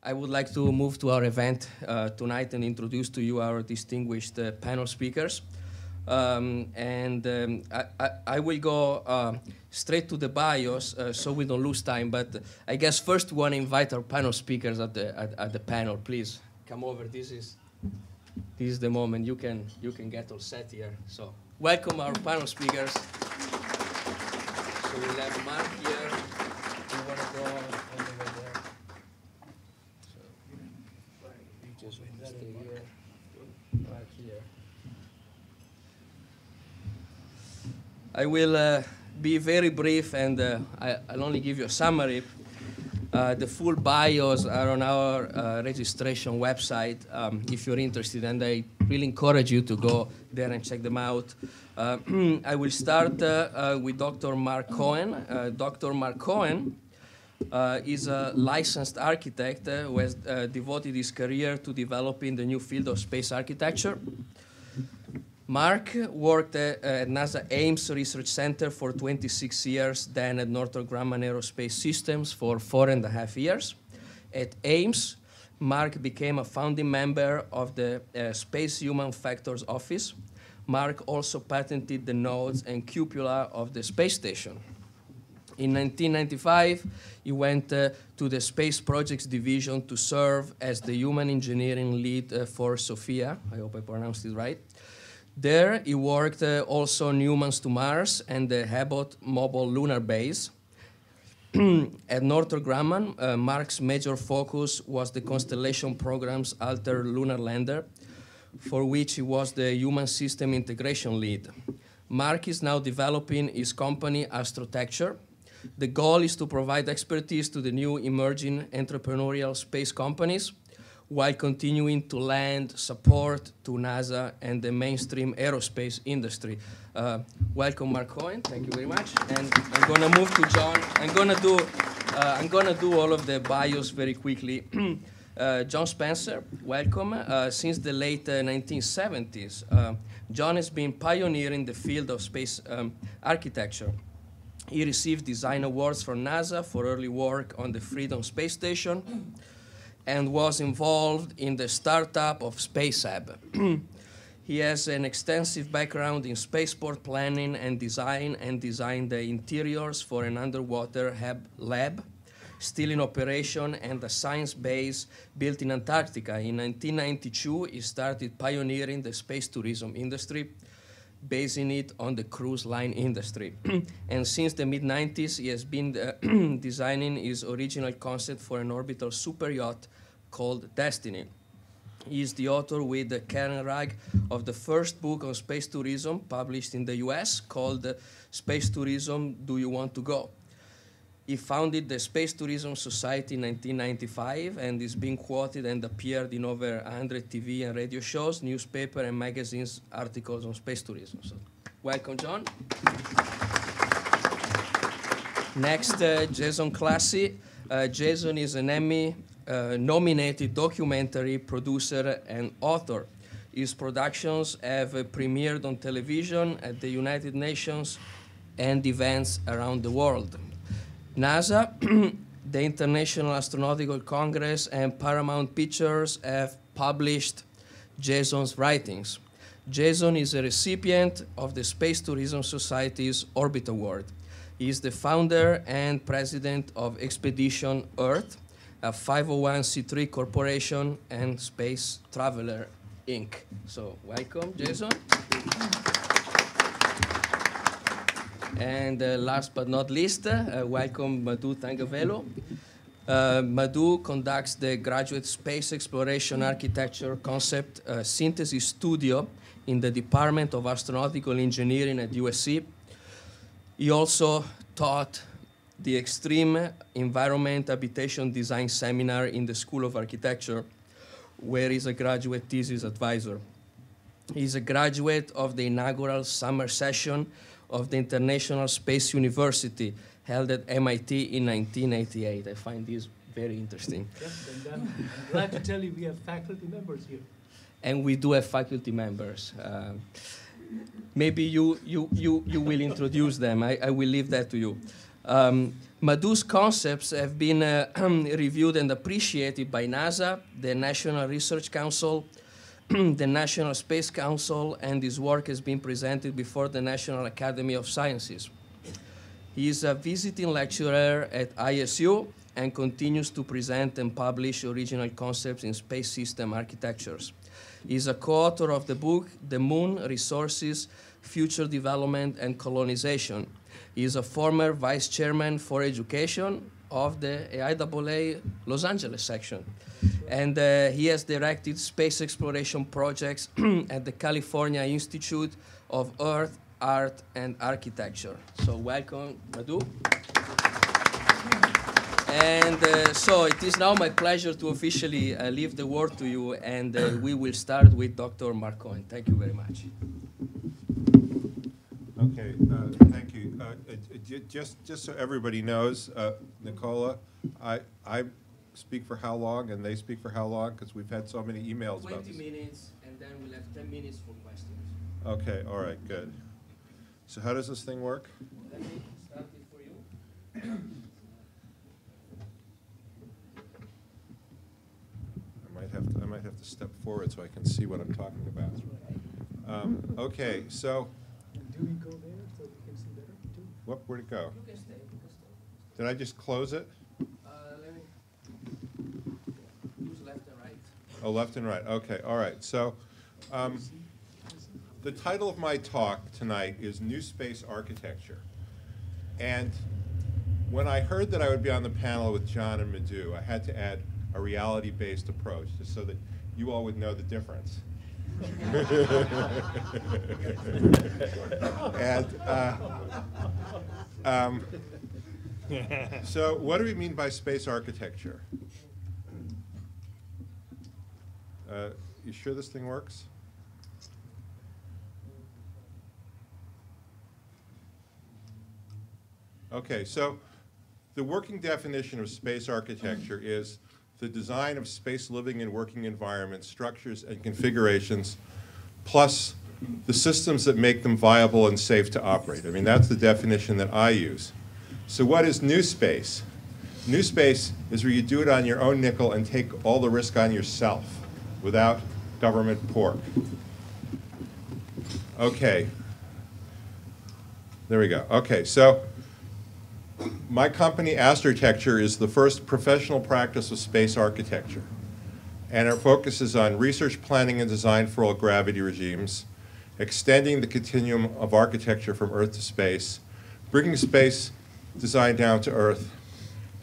I would like to move to our event tonight and introduce to you our distinguished panel speakers. I will go straight to the bios so we don't lose time. But I guess first we want to invite our panel speakers at the panel. Please come over. This is the moment you can get all set here. So welcome our panel speakers. So we'll have Mark here. You want to go over there? So you just stay here. Mark here. I will be very brief, and I'll only give you a summary. The full bios are on our registration website if you're interested, and I really encourage you to go there and check them out. I will start with Dr. Mark Cohen. Dr. Mark Cohen is a licensed architect who has devoted his career to developing the new field of space architecture. Mark worked at NASA Ames Research Center for 26 years, then at Northrop Grumman Aerospace Systems for 4.5 years. At Ames, Mark became a founding member of the Space Human Factors Office. Mark also patented the nodes and cupola of the space station. In 1995, he went to the Space Projects Division to serve as the human engineering lead for SOFIA. I hope I pronounced it right. There, he worked also on Humans to Mars and the Abbott Mobile Lunar Base. At Northrop Grumman, Mark's major focus was the Constellation program's Altair Lunar Lander, for which he was the Human System Integration Lead. Mark is now developing his company, Astrotecture. The goal is to provide expertise to the new emerging entrepreneurial space companies, while continuing to lend support to NASA and the mainstream aerospace industry. Welcome, Mark Cohen. Thank you very much. And I'm going to move to John. I'm going to do all of the bios very quickly. John Spencer, welcome. Since the late 1970s, John has been pioneering the field of space architecture. He received design awards from NASA for early work on the Freedom Space Station, and was involved in the startup of SpaceHab. He has an extensive background in spaceport planning and designed the interiors for an underwater lab, still in operation, and a science base built in Antarctica. In 1992, he started pioneering the space tourism industry, basing it on the cruise line industry. And since the mid-90s, he has been designing his original concept for an orbital super yacht called Destiny. He is the author with Karen Ragg of the first book on space tourism published in the US called Space Tourism, Do You Want to Go? He founded the Space Tourism Society in 1995 and is being quoted and appeared in over 100 TV and radio shows, newspaper and magazines articles on space tourism. So, welcome, John. Next, Jason Classi. Jason is an Emmy-nominated documentary producer and author. His productions have premiered on television at the United Nations and events around the world. NASA, the International Astronautical Congress, and Paramount Pictures have published Jason's writings. Jason is a recipient of the Space Tourism Society's Orbit Award. He is the founder and president of Expedition Earth, a 501c3 corporation, and Space Traveler, Inc. So, welcome, Jason. And last but not least, welcome Madhu Tangavelo. Madhu conducts the Graduate Space Exploration Architecture Concept Synthesis Studio in the Department of Astronautical Engineering at USC. He also taught the Extreme Environment Habitation Design Seminar in the School of Architecture, where he's a graduate thesis advisor. He's a graduate of the inaugural summer session of the International Space University, held at MIT in 1988. I find this very interesting. Yes, and I'm glad to tell you we have faculty members here. And we do have faculty members. Maybe you will introduce them. I will leave that to you. Madhu's concepts have been reviewed and appreciated by NASA, the National Research Council, the National Space Council, and his work has been presented before the National Academy of Sciences. He is a visiting lecturer at ISU and continues to present and publish original concepts in space system architectures. He is a co-author of the book, The Moon, Resources, Future Development and Colonization. He is a former vice chairman for education of the AIAA Los Angeles section. And he has directed space exploration projects at the California Institute of Earth, Art, and Architecture. So welcome, Madhu. And so it is now my pleasure to officially leave the word to you, and we will start with Dr. Marcon. Thank you very much. Okay, thank you. Just so everybody knows, Nicola, I speak for how long and they speak for how long? Because we've had so many emails about this. 20 minutes, and then we'll have 10 minutes for questions. Okay, all right, good. So how does this thing work? Let me start it for you. I might have to step forward so I can see what I'm talking about. Okay, so. Do we go there so we can see better too? Where'd it go? You can stay, you can stay. Did I just close it? Let me use left and right. Oh, left and right. Okay, all right. So the title of my talk tonight is New Space Architecture. And when I heard that I would be on the panel with John and Madhu, I had to add a reality-based approach just so that you all would know the difference. And so what do we mean by space architecture? You sure this thing works? Okay, so the working definition of space architecture is the design of space living and working environments, structures, and configurations, plus the systems that make them viable and safe to operate. I mean, that's the definition that I use. So what is new space? New space is where you do it on your own nickel and take all the risk on yourself without government pork. Okay. There we go. Okay, so my company, Astrotecture, is the first professional practice of space architecture. And it focuses on research, planning, and design for all gravity regimes, extending the continuum of architecture from Earth to space, bringing space design down to Earth,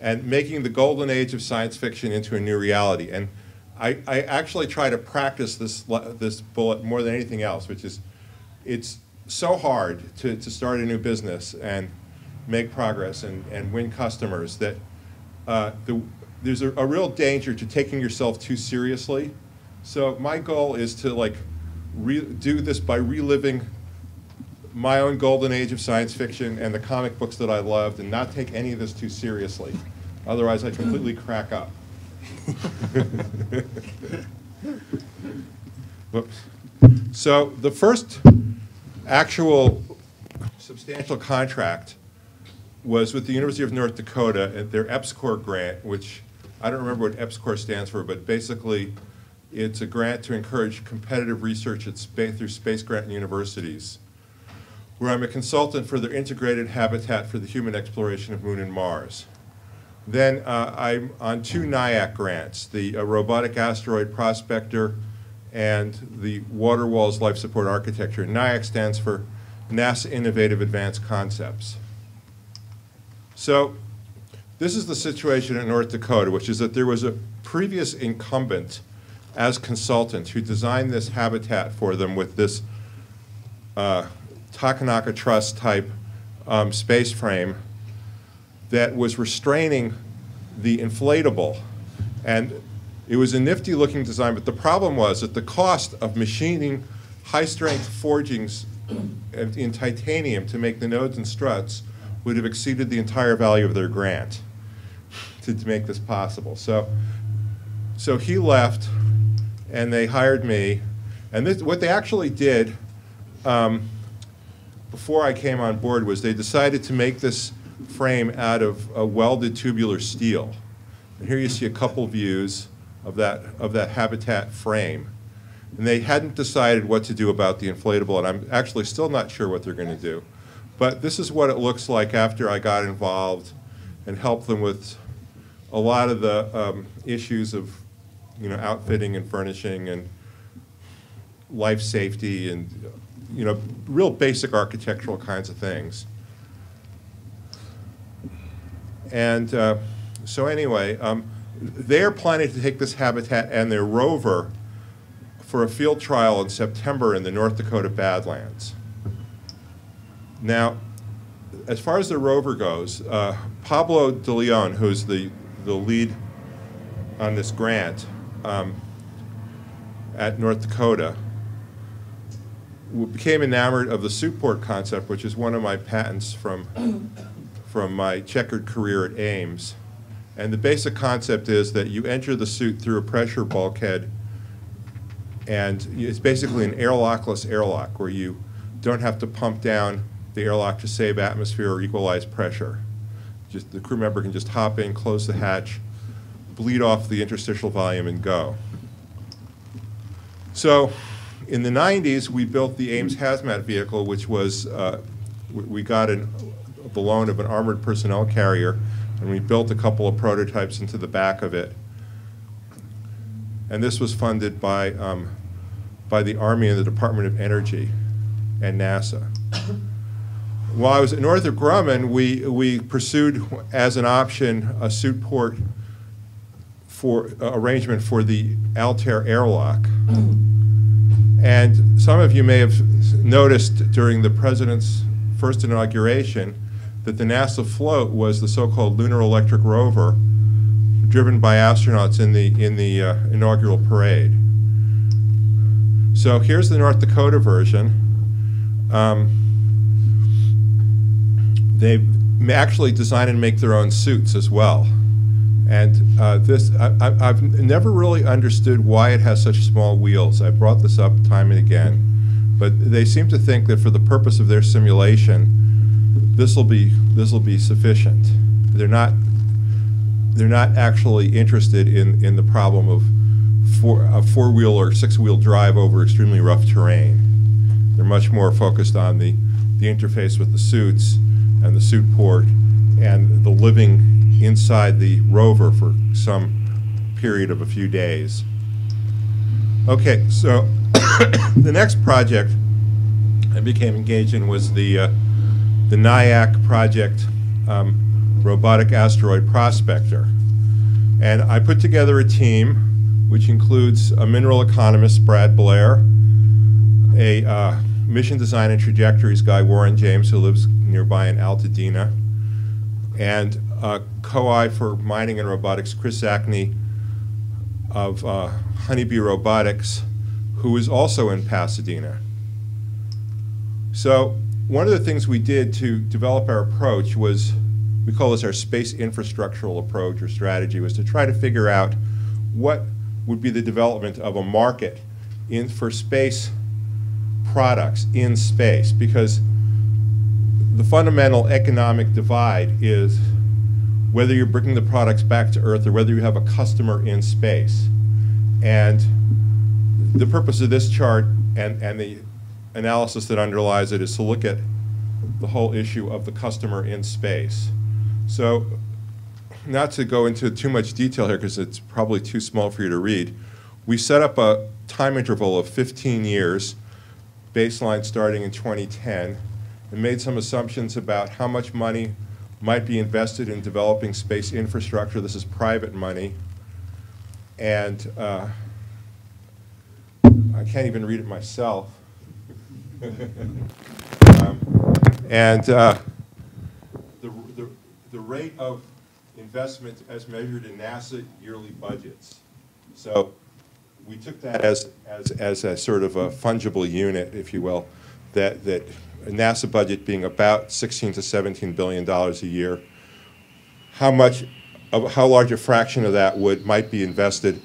and making the golden age of science fiction into a new reality. And I actually try to practice this bullet more than anything else, which is it's so hard to start a new business and make progress and win customers that there's a real danger to taking yourself too seriously. So my goal is to do this by reliving my own golden age of science fiction and the comic books that I loved and not take any of this too seriously. Otherwise, I completely crack up. Whoops. So the first actual substantial contract was with the University of North Dakota at their EPSCoR grant, which I don't remember what EPSCoR stands for, but basically it's a grant to encourage competitive research at through space grant universities, where I'm a consultant for their integrated habitat for the human exploration of Moon and Mars. Then I'm on 2 NIAC grants, the Robotic Asteroid Prospector and the Water Walls Life Support Architecture. NIAC stands for NASA Innovative Advanced Concepts. So this is the situation in North Dakota, which is that there was a previous incumbent as consultant who designed this habitat for them with this Takanaka Truss type space frame that was restraining the inflatable. And it was a nifty looking design, but the problem was that the cost of machining high strength forgings in titanium to make the nodes and struts would have exceeded the entire value of their grant to make this possible. So he left, and they hired me. And what they actually did before I came on board was they decided to make this frame out of a welded tubular steel. And here you see a couple views of that habitat frame. And they hadn't decided what to do about the inflatable, and I'm actually still not sure what they're going to do. But this is what it looks like after I got involved and helped them with a lot of the issues of, outfitting and furnishing and life safety and, real basic architectural kinds of things. And so anyway, they're planning to take this habitat and their rover for a field trial in September in the North Dakota Badlands. Now, as far as the rover goes, Pablo de Leon, who's the lead on this grant at North Dakota, became enamored of the suit port concept, which is one of my patents from my checkered career at Ames. And the basic concept is that you enter the suit through a pressure bulkhead, and it's basically an airlockless airlock where you don't have to pump down the airlock to save atmosphere or equalize pressure. Just the crew member can just hop in, close the hatch, bleed off the interstitial volume, and go. So in the 90s, we built the Ames hazmat vehicle, which was, we got the loan of an armored personnel carrier, and we built a couple of prototypes into the back of it. And this was funded by the Army and the Department of Energy and NASA. While I was at Northrop Grumman, we pursued as an option a suit port arrangement for the Altair airlock. And some of you may have noticed during the President's first inauguration that the NASA float was the so-called Lunar Electric Rover, driven by astronauts in the inaugural parade. So here's the North Dakota version. They actually design and make their own suits as well. And I've never really understood why it has such small wheels. I brought this up time and again, but they seem to think that for the purpose of their simulation, this will be sufficient. They're not actually interested in the problem of a four-wheel or six-wheel drive over extremely rough terrain. They're much more focused on the interface with the suits and the suit port and the living inside the rover for some period of a few days. Okay, so the next project I became engaged in was the NIAC project, Robotic Asteroid Prospector. And I put together a team which includes a mineral economist, Brad Blair, a mission design and trajectories guy, Warren James, who lives nearby in Altadena, and co-I for mining and robotics, Chris Zachney of Honeybee Robotics, who is also in Pasadena. So one of the things we did to develop our approach was, we call this our space infrastructural approach or strategy, was to try to figure out what would be the development of a market for space products in space, because the fundamental economic divide is whether you're bringing the products back to Earth or whether you have a customer in space. And the purpose of this chart and the analysis that underlies it is to look at the whole issue of the customer in space. So, not to go into too much detail here because it's probably too small for you to read, we set up a time interval of 15 years, baseline starting in 2010, and made some assumptions about how much money might be invested in developing space infrastructure. This is private money. And I can't even read it myself. The rate of investment as measured in NASA yearly budgets. So we took that as a sort of a fungible unit, if you will, that a NASA budget being about $16 to $17 billion a year. How large a fraction of that might be invested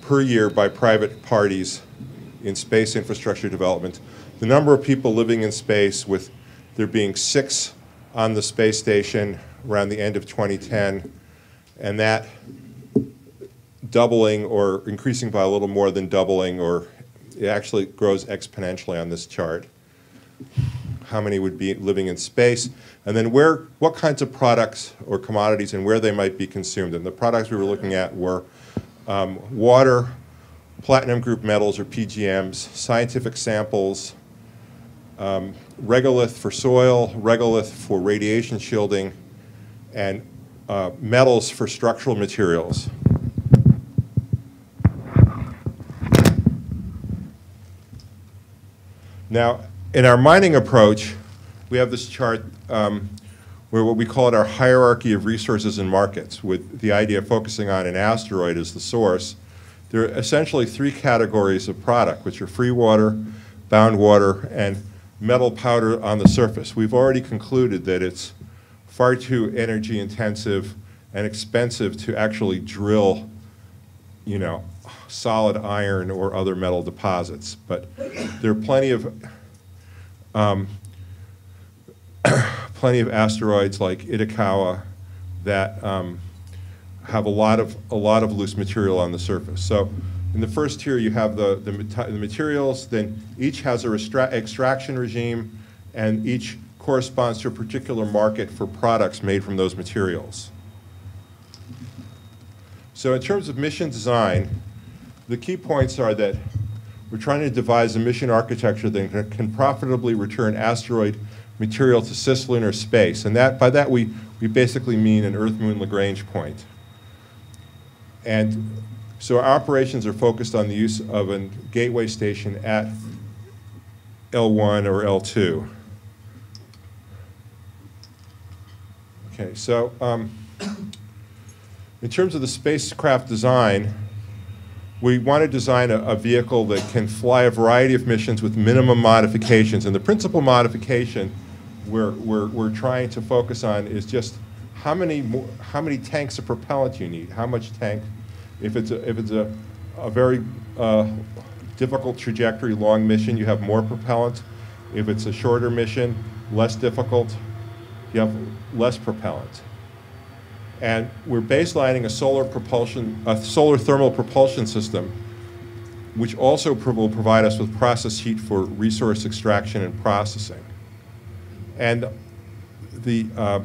per year by private parties in space infrastructure development. The number of people living in space, with there being 6 on the space station around the end of 2010, and that doubling or increasing by a little more than doubling, or it actually grows exponentially on this chart. How many would be living in space, and then what kinds of products or commodities and where they might be consumed. And the products we were looking at were water, platinum group metals or PGMs, scientific samples, regolith for soil, regolith for radiation shielding, and metals for structural materials. Now, in our mining approach, we have this chart where what we call it our hierarchy of resources and markets, with the idea of focusing on an asteroid as the source. There are essentially three categories of product, which are free water, bound water, and metal powder on the surface. We've already concluded that it's far too energy intensive and expensive to actually drill, solid iron or other metal deposits. But there are plenty of asteroids like Itokawa that have a lot of loose material on the surface. So in the first tier you have the materials, then each has a extraction regime, and each corresponds to a particular market for products made from those materials. So in terms of mission design, the key points are that we're trying to devise a mission architecture that can profitably return asteroid material to cislunar space. And by that we basically mean an Earth-Moon Lagrange point. And so our operations are focused on the use of a gateway station at L1 or L2. Okay, so in terms of the spacecraft design, we want to design a vehicle that can fly a variety of missions with minimum modifications. And the principal modification we're trying to focus on is just how many tanks of propellant you need. How much tank? If it's a very difficult trajectory, long mission, you have more propellant. If it's a shorter mission, less difficult, you have less propellant. And we're baselining a solar thermal propulsion system, which also will provide us with process heat for resource extraction and processing. And the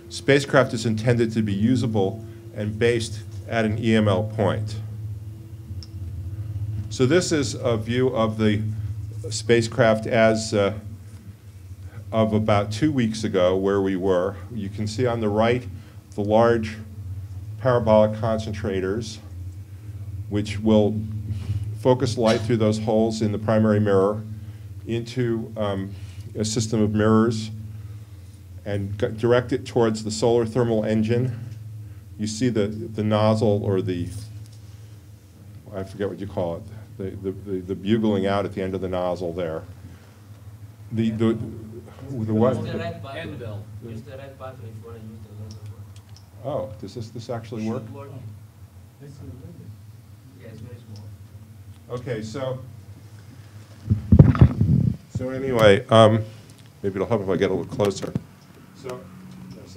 spacecraft is intended to be usable and based at an EML point. So this is a view of the spacecraft as of about 2 weeks ago, where we were. You can see on the right the large parabolic concentrators, which will focus light through those holes in the primary mirror into a system of mirrors and direct it towards the solar thermal engine. You see the nozzle, or I forget what you call it, the bugling out at the end of the nozzle there. The what? Use the red button. Use the red button if you want to use the laser button. Oh, does this actually work? Yeah, it's very small. Okay, so anyway, maybe it'll help if I get a little closer. So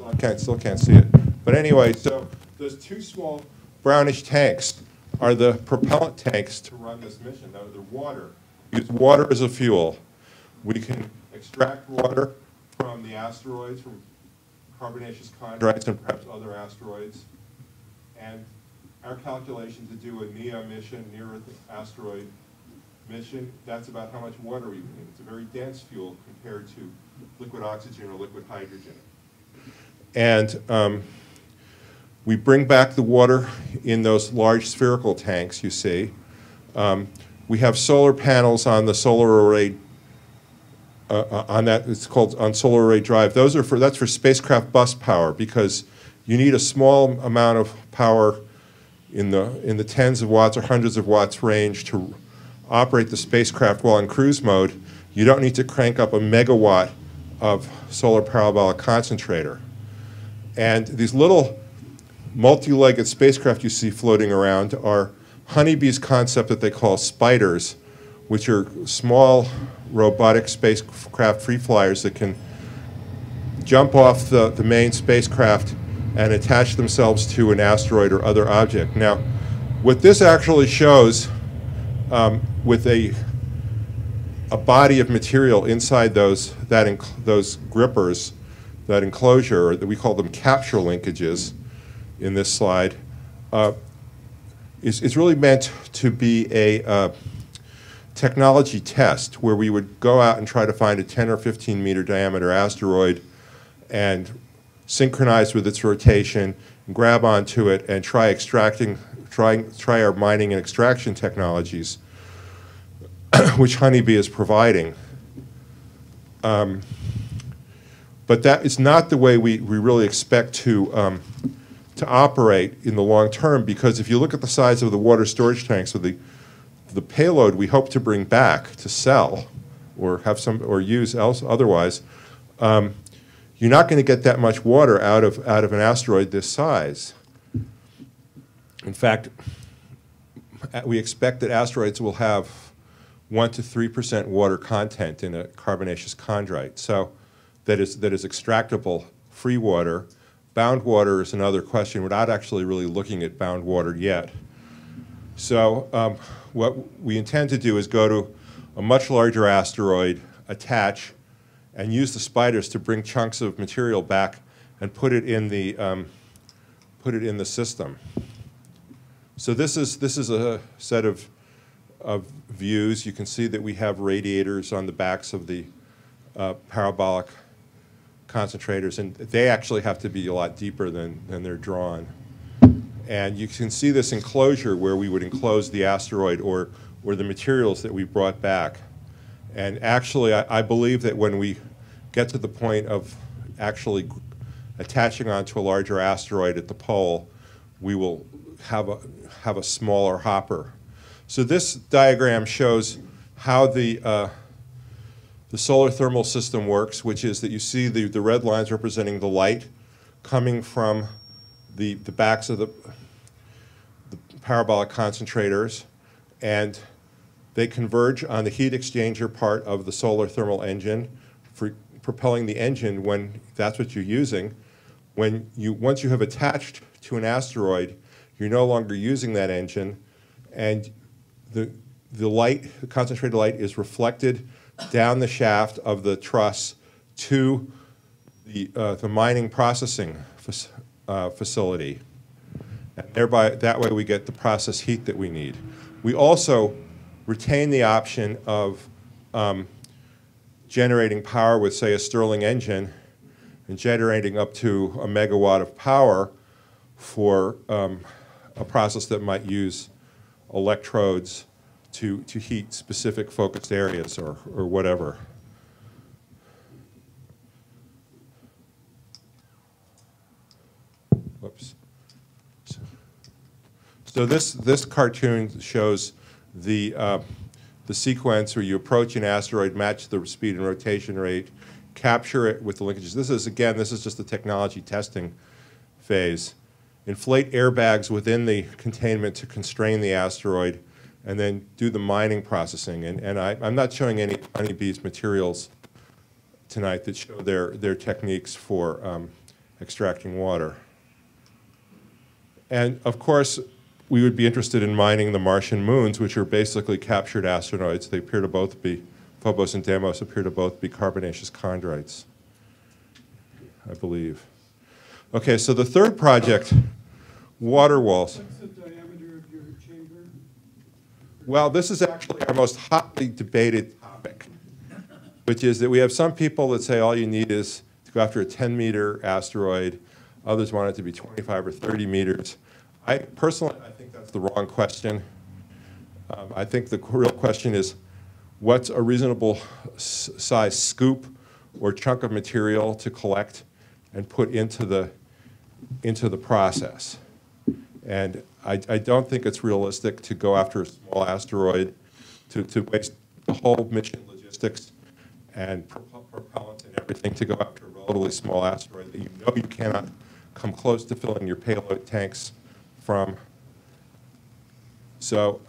I still can't see it. But anyway, so those two small brownish tanks are the propellant tanks to run this mission. Now, they're water. Use water as a fuel. We can extract water from the asteroids, from carbonaceous chondrites and perhaps other asteroids. And our calculation to do a NEA mission, near-Earth asteroid mission, that's about how much water we need. It's a very dense fuel compared to liquid oxygen or liquid hydrogen. And we bring back the water in those large spherical tanks you see. We have solar panels on the solar array, on that, it's called on solar array drive. That's for spacecraft bus power, because you need a small amount of power in the tens of watts or hundreds of watts range to operate the spacecraft while in cruise mode. You don't need to crank up a megawatt of solar parabolic concentrator. And these little multi-legged spacecraft you see floating around are Honeybee's concept that they call spiders, which are small robotic spacecraft free flyers that can jump off the main spacecraft and attach themselves to an asteroid or other object. Now, what this actually shows with a body of material inside those grippers, that enclosure, or that we call them capture linkages in this slide, is really meant to be a technology test where we would go out and try to find a 10 or 15 meter diameter asteroid and synchronize with its rotation, and grab onto it, and try our mining and extraction technologies, which Honeybee is providing. But that is not the way we really expect to operate in the long term, because if you look at the size of the water storage tanks with the payload we hope to bring back to sell or have or use otherwise, you're not going to get that much water out of an asteroid this size. In fact, we expect that asteroids will have 1 to 3% water content in a carbonaceous chondrite. So that is extractable free water. Bound water is another question. We're not actually really looking at bound water yet. So what we intend to do is go to a much larger asteroid, attach, and use the spiders to bring chunks of material back and put it in the system. So this is a set of views. You can see that we have radiators on the backs of the parabolic concentrators, and they actually have to be a lot deeper than they're drawn. And you can see this enclosure where we would enclose the asteroid or the materials that we brought back. And actually, I believe that when we get to the point of actually attaching onto a larger asteroid at the pole, we will have a smaller hopper. So this diagram shows how the solar thermal system works, which is that you see the red lines representing the light coming from the backs of the parabolic concentrators, and they converge on the heat exchanger part of the solar thermal engine for propelling the engine when that's what you're using. Once you have attached to an asteroid, you're no longer using that engine, and the concentrated light is reflected down the shaft of the truss to the mining processing facility. And thereby, that way we get the process heat that we need. We also retain the option of generating power with, say, a Stirling engine and generating up to a megawatt of power for a process that might use electrodes to heat specific focused areas or whatever. Whoops. So this cartoon shows the sequence where you approach an asteroid, match the speed and rotation rate, capture it with the linkages. This is just the technology testing phase. Inflate airbags within the containment to constrain the asteroid, and then do the mining processing. And I'm not showing any Honeybee's materials tonight that show their techniques for extracting water. And of course, we would be interested in mining the Martian moons, which are basically captured asteroids. They appear to both be, Phobos and Deimos appear to both be carbonaceous chondrites, I believe. Okay, so the third project, water walls. What's the diameter of your chamber? Well, this is actually our most hotly debated topic, which is that we have some people that say all you need is to go after a 10-meter asteroid. Others want it to be 25 or 30 meters. Personally, I think that's the wrong question. I think the real question is, what's a reasonable size scoop or chunk of material to collect and put into the process? And I don't think it's realistic to go after a small asteroid, to waste the whole mission logistics and propellant and everything to go after a relatively small asteroid that you know you cannot come close to filling your payload tanks from. So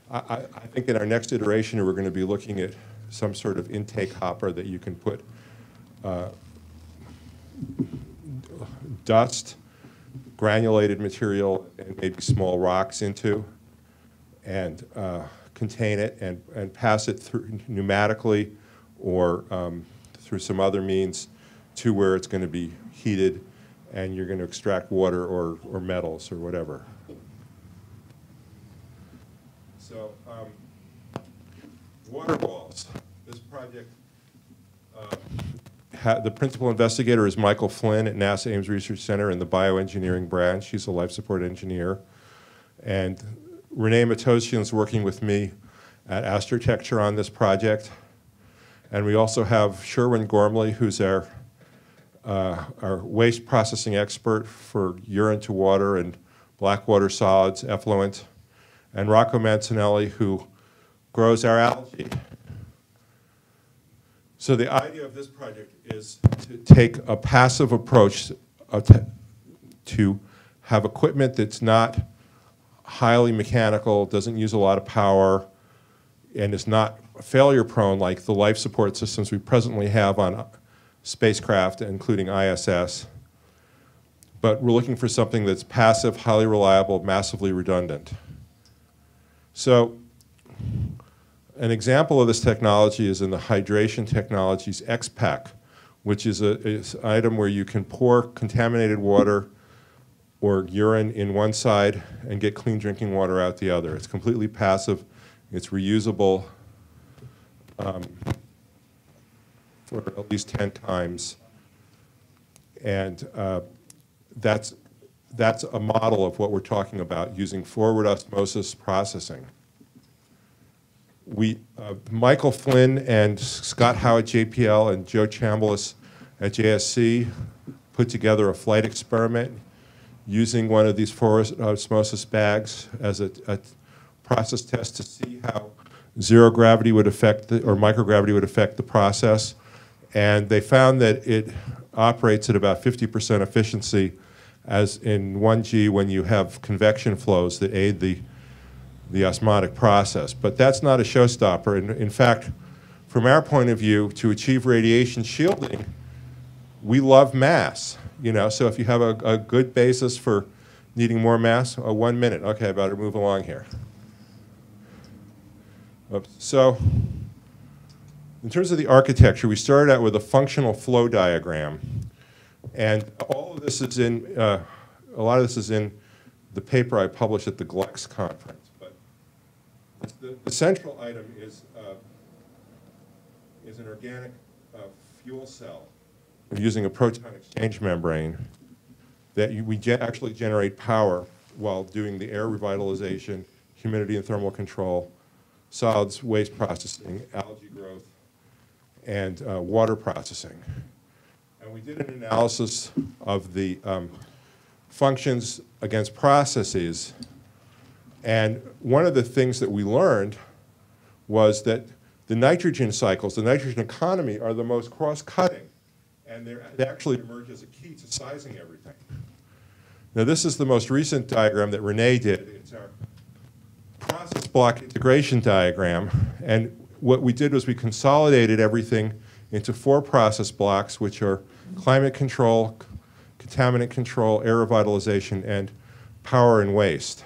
I think in our next iteration we're going to be looking at some sort of intake hopper that you can put dust, granulated material, and maybe small rocks into, and contain it and pass it through pneumatically or through some other means to where it's going to be heated and you're going to extract water or metals or whatever. So water walls. This project, the principal investigator is Michael Flynn at NASA Ames Research Center in the bioengineering branch. He's a life support engineer. And Renee Matosian is working with me at Astrotecture on this project. And we also have Sherwin Gormley, who's our waste processing expert for urine to water and black water solids, effluent, and Rocco Mancinelli, who grows our algae. So the idea of this project is to take a passive approach to have equipment that's not highly mechanical, doesn't use a lot of power, and is not failure prone like the life support systems we presently have on spacecraft, including ISS. But we're looking for something that's passive, highly reliable, massively redundant. So an example of this technology is in the hydration technologies XPAC, which is an item where you can pour contaminated water or urine in one side and get clean drinking water out the other. It's completely passive. It's reusable for at least 10 times. And that's a model of what we're talking about, using forward osmosis processing. Michael Flynn and Scott Howe at JPL and Joe Chambliss at JSC put together a flight experiment using one of these forward osmosis bags as a process test to see how zero gravity would affect or microgravity would affect the process. And they found that it operates at about 50% efficiency as in 1G when you have convection flows that aid the osmotic process. But that's not a showstopper. In fact, from our point of view, to achieve radiation shielding, we love mass. So if you have a good basis for needing more mass, 1 minute. Okay, I better move along here. Oops. So in terms of the architecture, we started out with a functional flow diagram. And all of this is in, a lot of this is in the paper I published at the GLEX conference. But the central item is an organic fuel cell using a proton exchange membrane that we actually generate power while doing the air revitalization, humidity and thermal control, solids waste processing, algae growth, and water processing. And we did an analysis of the functions against processes. And one of the things that we learned was that the nitrogen cycles, the nitrogen economy, are the most cross-cutting. And they actually emerge as a key to sizing everything. Now, this is the most recent diagram that Renee did. It's our process block integration diagram. And what we did was we consolidated everything into 4 process blocks, which are climate control, contaminant control, air revitalization, and power and waste.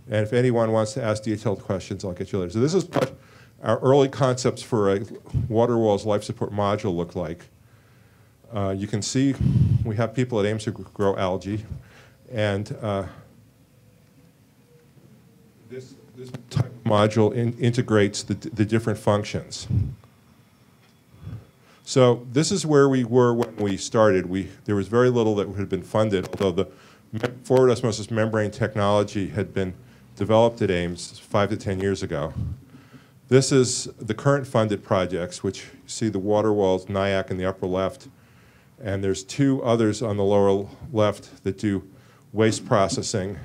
And if anyone wants to ask detailed questions, I'll get you later. So this is what our early concepts for a water walls life support module look like. You can see we have people at Ames who grow algae, and this type of module integrates the different functions. So this is where we were when we started. There was very little that had been funded, although the forward osmosis membrane technology had been developed at Ames 5 to 10 years ago. This is the current funded projects, which you see the water walls, NIAC in the upper left, and there's 2 others on the lower left that do waste processing.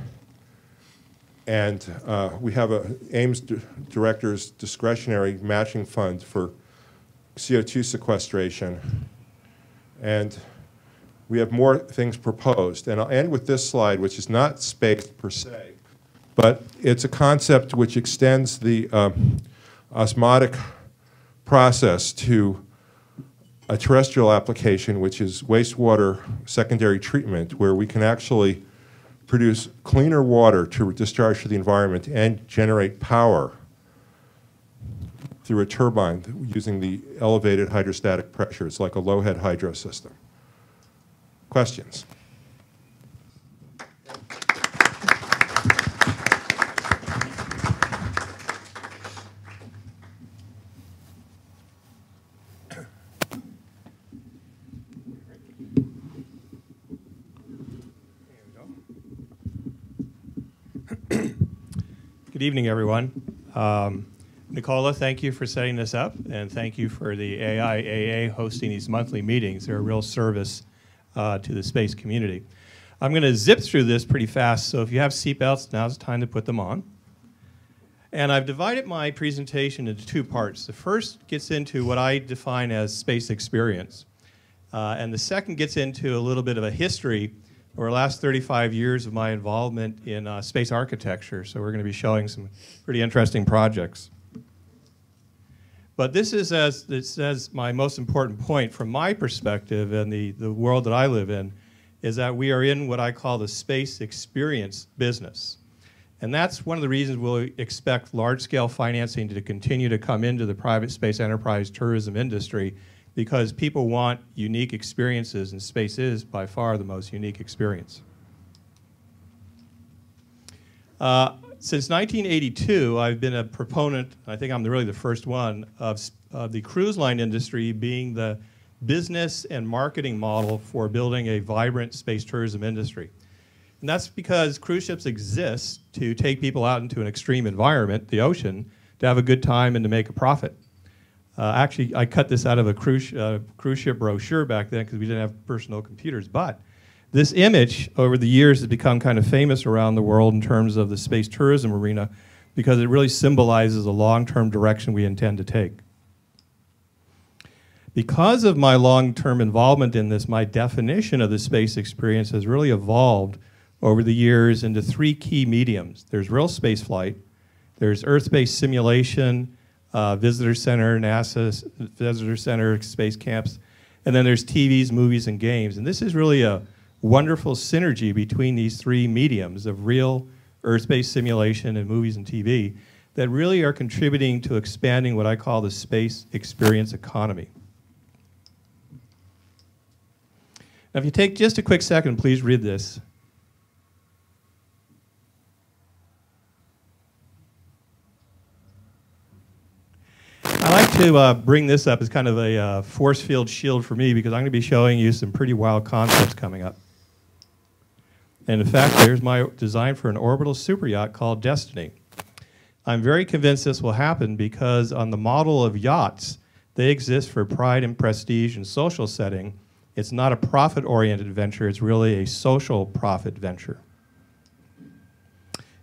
And we have a Ames Director's discretionary matching fund for CO2 sequestration. And we have more things proposed. And I'll end with this slide, which is not space per se, but it's a concept which extends the osmotic process to a terrestrial application, which is wastewater secondary treatment, where we can actually produce cleaner water to discharge to the environment and generate power through a turbine using the elevated hydrostatic pressures, like a low-head hydro system. Questions? Good evening, everyone. Nicola, thank you for setting this up, and thank you for the AIAA hosting these monthly meetings. They're a real service to the space community. I'm going to zip through this pretty fast, so if you have seatbelts, now's the time to put them on. And I've divided my presentation into two parts. The first gets into what I define as space experience, and the second gets into a little bit of a history over the last 35 years of my involvement in space architecture. So we're going to be showing some pretty interesting projects. But this is my most important point from my perspective and the world that I live in, is that we are in what I call the space experience business. And that's one of the reasons we'll expect large-scale financing to continue to come into the private space enterprise tourism industry, because people want unique experiences, and space is by far the most unique experience. Since 1982, I've been a proponent, I think I'm really the first one, of the cruise line industry being the business and marketing model for building a vibrant space tourism industry. And that's because cruise ships exist to take people out into an extreme environment, the ocean, to have a good time and to make a profit. Actually, I cut this out of a cruise ship brochure back then because we didn't have personal computers. But this image, over the years, has become kind of famous around the world in terms of the space tourism arena, because it really symbolizes a long-term direction we intend to take. Because of my long-term involvement in this, my definition of the space experience has really evolved over the years into three key mediums. There's real space flight, there's Earth-based simulation, visitor center, NASA visitor center, space camps, and then there's TVs, movies, and games. And this is really a wonderful synergy between these three mediums of real Earth-based simulation and movies and TV that really are contributing to expanding what I call the space experience economy. Now, if you take just a quick second, please read this. I like to bring this up as kind of a force field shield for me, because I'm going to be showing you some pretty wild concepts coming up. And in fact, here's my design for an orbital super yacht called Destiny. I'm very convinced this will happen because on the model of yachts, they exist for pride and prestige and social setting. It's not a profit-oriented venture, it's really a social profit venture.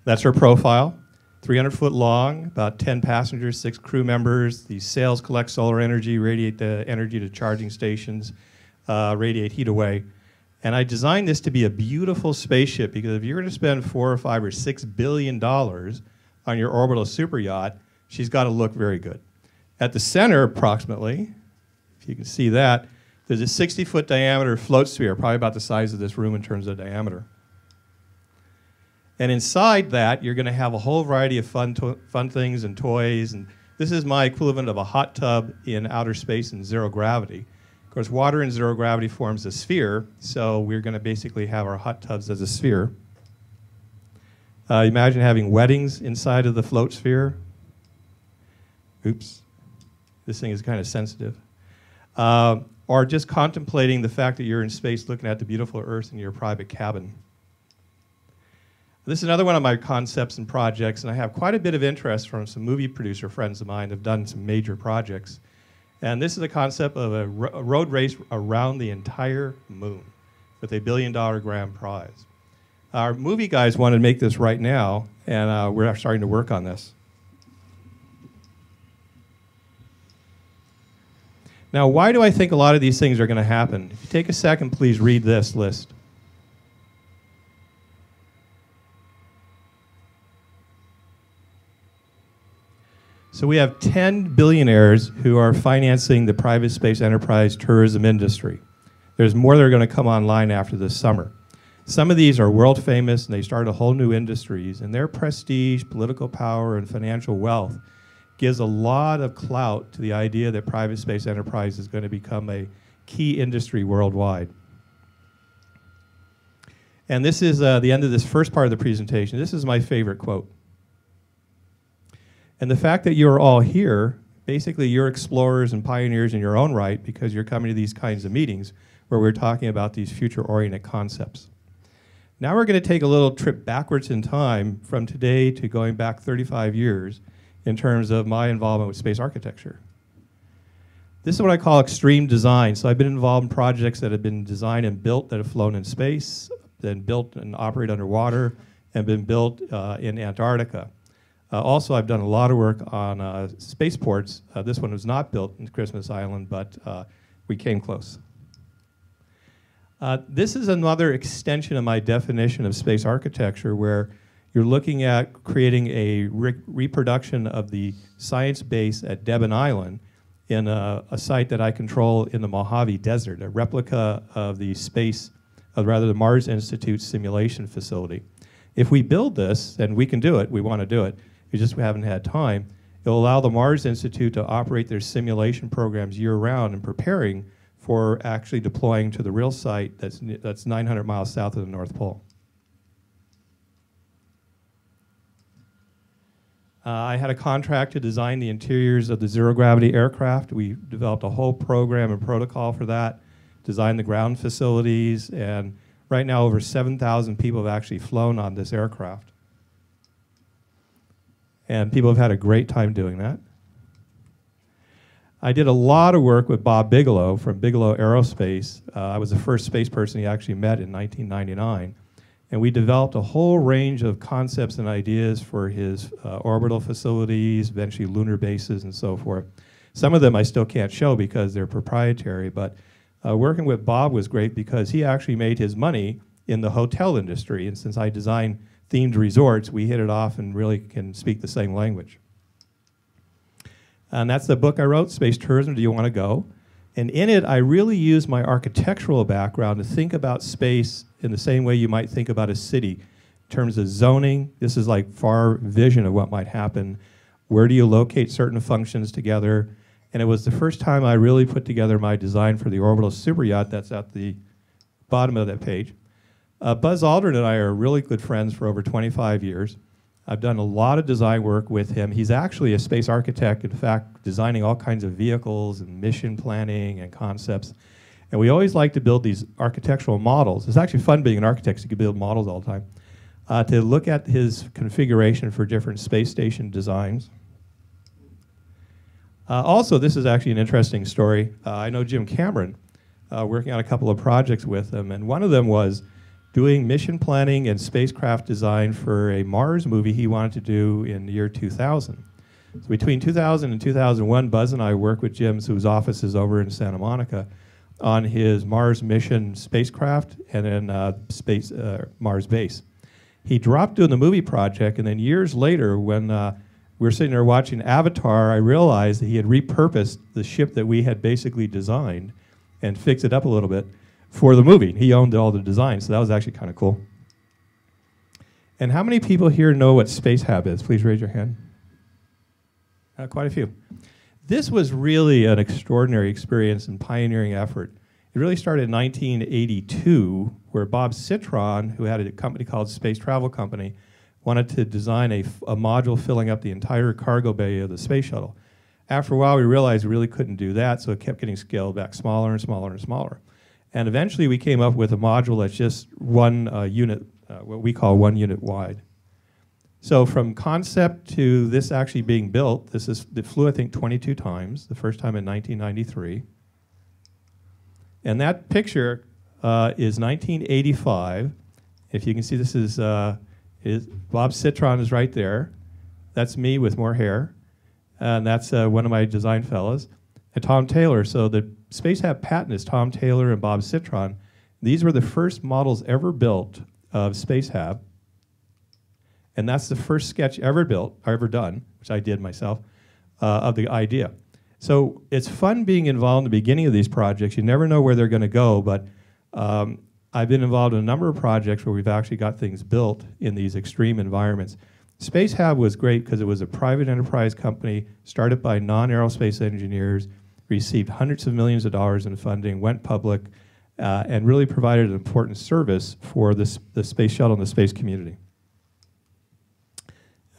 That's her profile. 300 foot long, about 10 passengers, 6 crew members. The sails collect solar energy, radiate the energy to charging stations, radiate heat away. And I designed this to be a beautiful spaceship, because if you're going to spend $4 or $5 or $6 billion on your orbital super yacht, she's got to look very good. At the center, approximately, if you can see that, there's a 60-foot diameter float sphere, probably about the size of this room in terms of diameter. And inside that, you're going to have a whole variety of fun things and toys. And this is my equivalent of a hot tub in outer space in zero gravity. Of course, water in zero gravity forms a sphere, so we're going to basically have our hot tubs as a sphere. Imagine having weddings inside of the float sphere. Oops. This thing is kind of sensitive. Or just contemplating the fact that you're in space looking at the beautiful Earth in your private cabin. This is another one of my concepts and projects, and I have quite a bit of interest from some movie producer friends of mine that have done some major projects. And this is a concept of a road race around the entire moon with a $1 billion grand prize. Our movie guys want to make this right now, and we're starting to work on this. Now, why do I think a lot of these things are going to happen? If you take a second, please read this list. So we have 10 billionaires who are financing the private space enterprise tourism industry. There's more that are going to come online after this summer. Some of these are world famous, and they started a whole new industries, and their prestige, political power, and financial wealth gives a lot of clout to the idea that private space enterprise is going to become a key industry worldwide. And this is the end of this first part of the presentation. This is my favorite quote. And the fact that you're all here, basically you're explorers and pioneers in your own right because you're coming to these kinds of meetings where we're talking about these future-oriented concepts. Now we're going to take a little trip backwards in time from today to going back 35 years in terms of my involvement with space architecture. This is what I call extreme design. So I've been involved in projects that have been designed and built that have flown in space, been built and operate underwater, and been built in Antarctica. Also, I've done a lot of work on spaceports. This one was not built in Christmas Island, but we came close. This is another extension of my definition of space architecture, where you're looking at creating a reproduction of the science base at Devon Island in a site that I control in the Mojave Desert, a replica of the the Mars Institute simulation facility. If we build this, and we can do it, we want to do it, we just haven't had time, it'll allow the Mars Institute to operate their simulation programs year-round and preparing for actually deploying to the real site that's 900 miles south of the North Pole. I had a contract to design the interiors of the zero-gravity aircraft. We developed a whole program and protocol for that, designed the ground facilities, and right now over 7,000 people have actually flown on this aircraft. And people have had a great time doing that. I did a lot of work with Bob Bigelow from Bigelow Aerospace. I was the first space person he actually met in 1999. And we developed a whole range of concepts and ideas for his orbital facilities, eventually lunar bases and so forth. Some of them I still can't show because they're proprietary, but working with Bob was great because he actually made his money in the hotel industry. And since I design themed resorts, we hit it off and really can speak the same language. And that's the book I wrote, Space Tourism, Do You Want to Go? And in it, I really used my architectural background to think about space in the same way you might think about a city. In terms of zoning, this is like far vision of what might happen. Where do you locate certain functions together? And it was the first time I really put together my design for the orbital superyacht that's at the bottom of that page. Buzz Aldrin and I are really good friends for over 25 years. I've done a lot of design work with him. He's actually a space architect, in fact, designing all kinds of vehicles and mission planning and concepts. And we always like to build these architectural models. It's actually fun being an architect, so you can build models all the time. To look at his configuration for different space station designs. Also, this is actually an interesting story. I know Jim Cameron, working on a couple of projects with him, and one of them was doing mission planning and spacecraft design for a Mars movie he wanted to do in the year 2000. So between 2000 and 2001, Buzz and I worked with Jim, whose office is over in Santa Monica, on his Mars mission spacecraft and then Mars base. He dropped doing the movie project, and then years later, when we were sitting there watching Avatar, I realized that he had repurposed the ship that we had basically designed and fixed it up a little bit for the movie. He owned all the design, so that was actually kind of cool. And how many people here know what Spacehab is? Please raise your hand. Quite a few. This was really an extraordinary experience and pioneering effort. It really started in 1982, where Bob Citron, who had a company called Space Travel Company, wanted to design a module filling up the entire cargo bay of the space shuttle. After a while, we realized we really couldn't do that, so it kept getting scaled back smaller and smaller and smaller. And eventually, we came up with a module that's just one unit, what we call 1 unit wide. So from concept to this actually being built, it flew, I think, 22 times, the first time in 1993. And that picture is 1985. If you can see, this is Bob Citron is right there. That's me with more hair. And that's one of my design fellows. And Tom Taylor. So the Spacehab patent is Tom Taylor and Bob Citron. These were the first models ever built of Spacehab. And that's the first sketch ever built, or ever done, which I did myself, of the idea. So it's fun being involved in the beginning of these projects. You never know where they're going to go, but I've been involved in a number of projects where we've actually got things built in these extreme environments. SpaceHab was great because it was a private enterprise company started by non-aerospace engineers, received hundreds of millions of dollars in funding, went public, and really provided an important service for the space shuttle and the space community.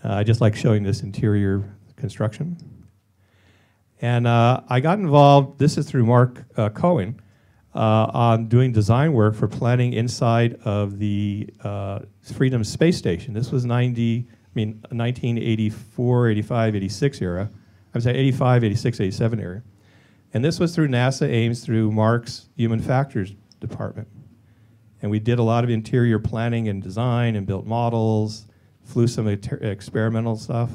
I just like showing this interior construction. And I got involved, this is through Mark Cohen, on doing design work for planning inside of the Freedom Space Station. This was 1984, 85, 86 era. I would say 85, 86, 87 era. And this was through NASA Ames, through Mark's Human Factors Department. And we did a lot of interior planning and design and built models, flew some experimental stuff.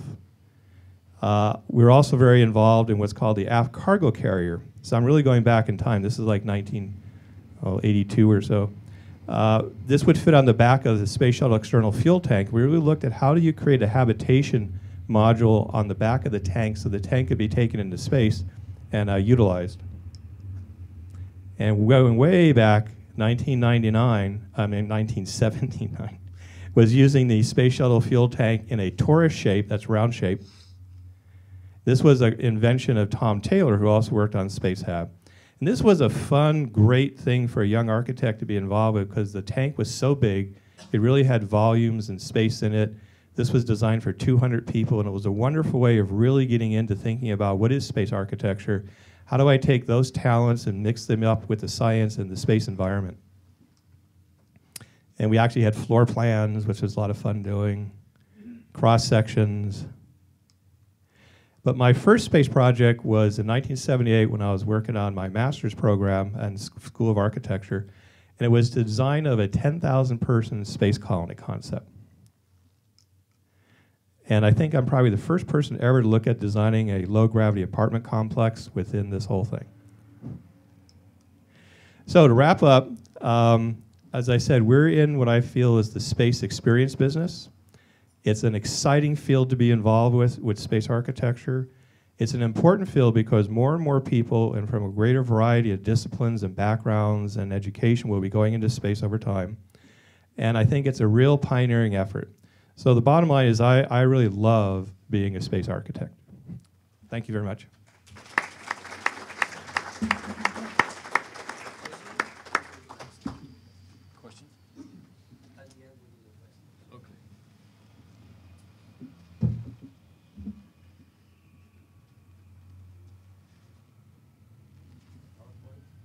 We were also very involved in what's called the aft cargo carrier. So I'm really going back in time. This is like 1982 or so. This would fit on the back of the Space Shuttle external fuel tank. We really looked at how do you create a habitation module on the back of the tank so the tank could be taken into space and utilized. And going way back, 1979, was using the Space Shuttle fuel tank in a torus shape, that's round shape. This was an invention of Tom Taylor, who also worked on SpaceHab. And this was a fun, great thing for a young architect to be involved with because the tank was so big, it really had volumes and space in it. This was designed for 200 people, and it was a wonderful way of really getting into thinking about what is space architecture, how do I take those talents and mix them up with the science and the space environment. And we actually had floor plans, which was a lot of fun doing, cross sections. But my first space project was in 1978 when I was working on my master's program at School of Architecture, and it was the design of a 10,000 person space colony concept. And I think I'm probably the first person ever to look at designing a low gravity apartment complex within this whole thing. So to wrap up, as I said, we're in what I feel is the space experience business. It's an exciting field to be involved with space architecture. It's an important field because more and more people and from a greater variety of disciplines and backgrounds and education will be going into space over time. And I think it's a real pioneering effort. So the bottom line is I really love being a space architect. Thank you very much.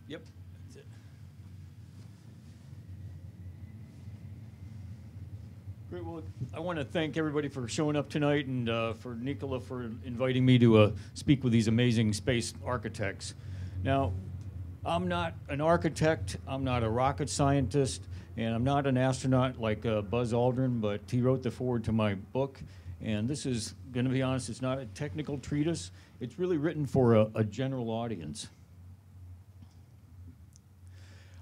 Yep, that's it. Great, well, I want to thank everybody for showing up tonight and for Nicola for inviting me to speak with these amazing space architects. Now, I'm not an architect, I'm not a rocket scientist, and I'm not an astronaut like Buzz Aldrin, but he wrote the foreword to my book. And this is, going to be honest, it's not a technical treatise. It's really written for a general audience.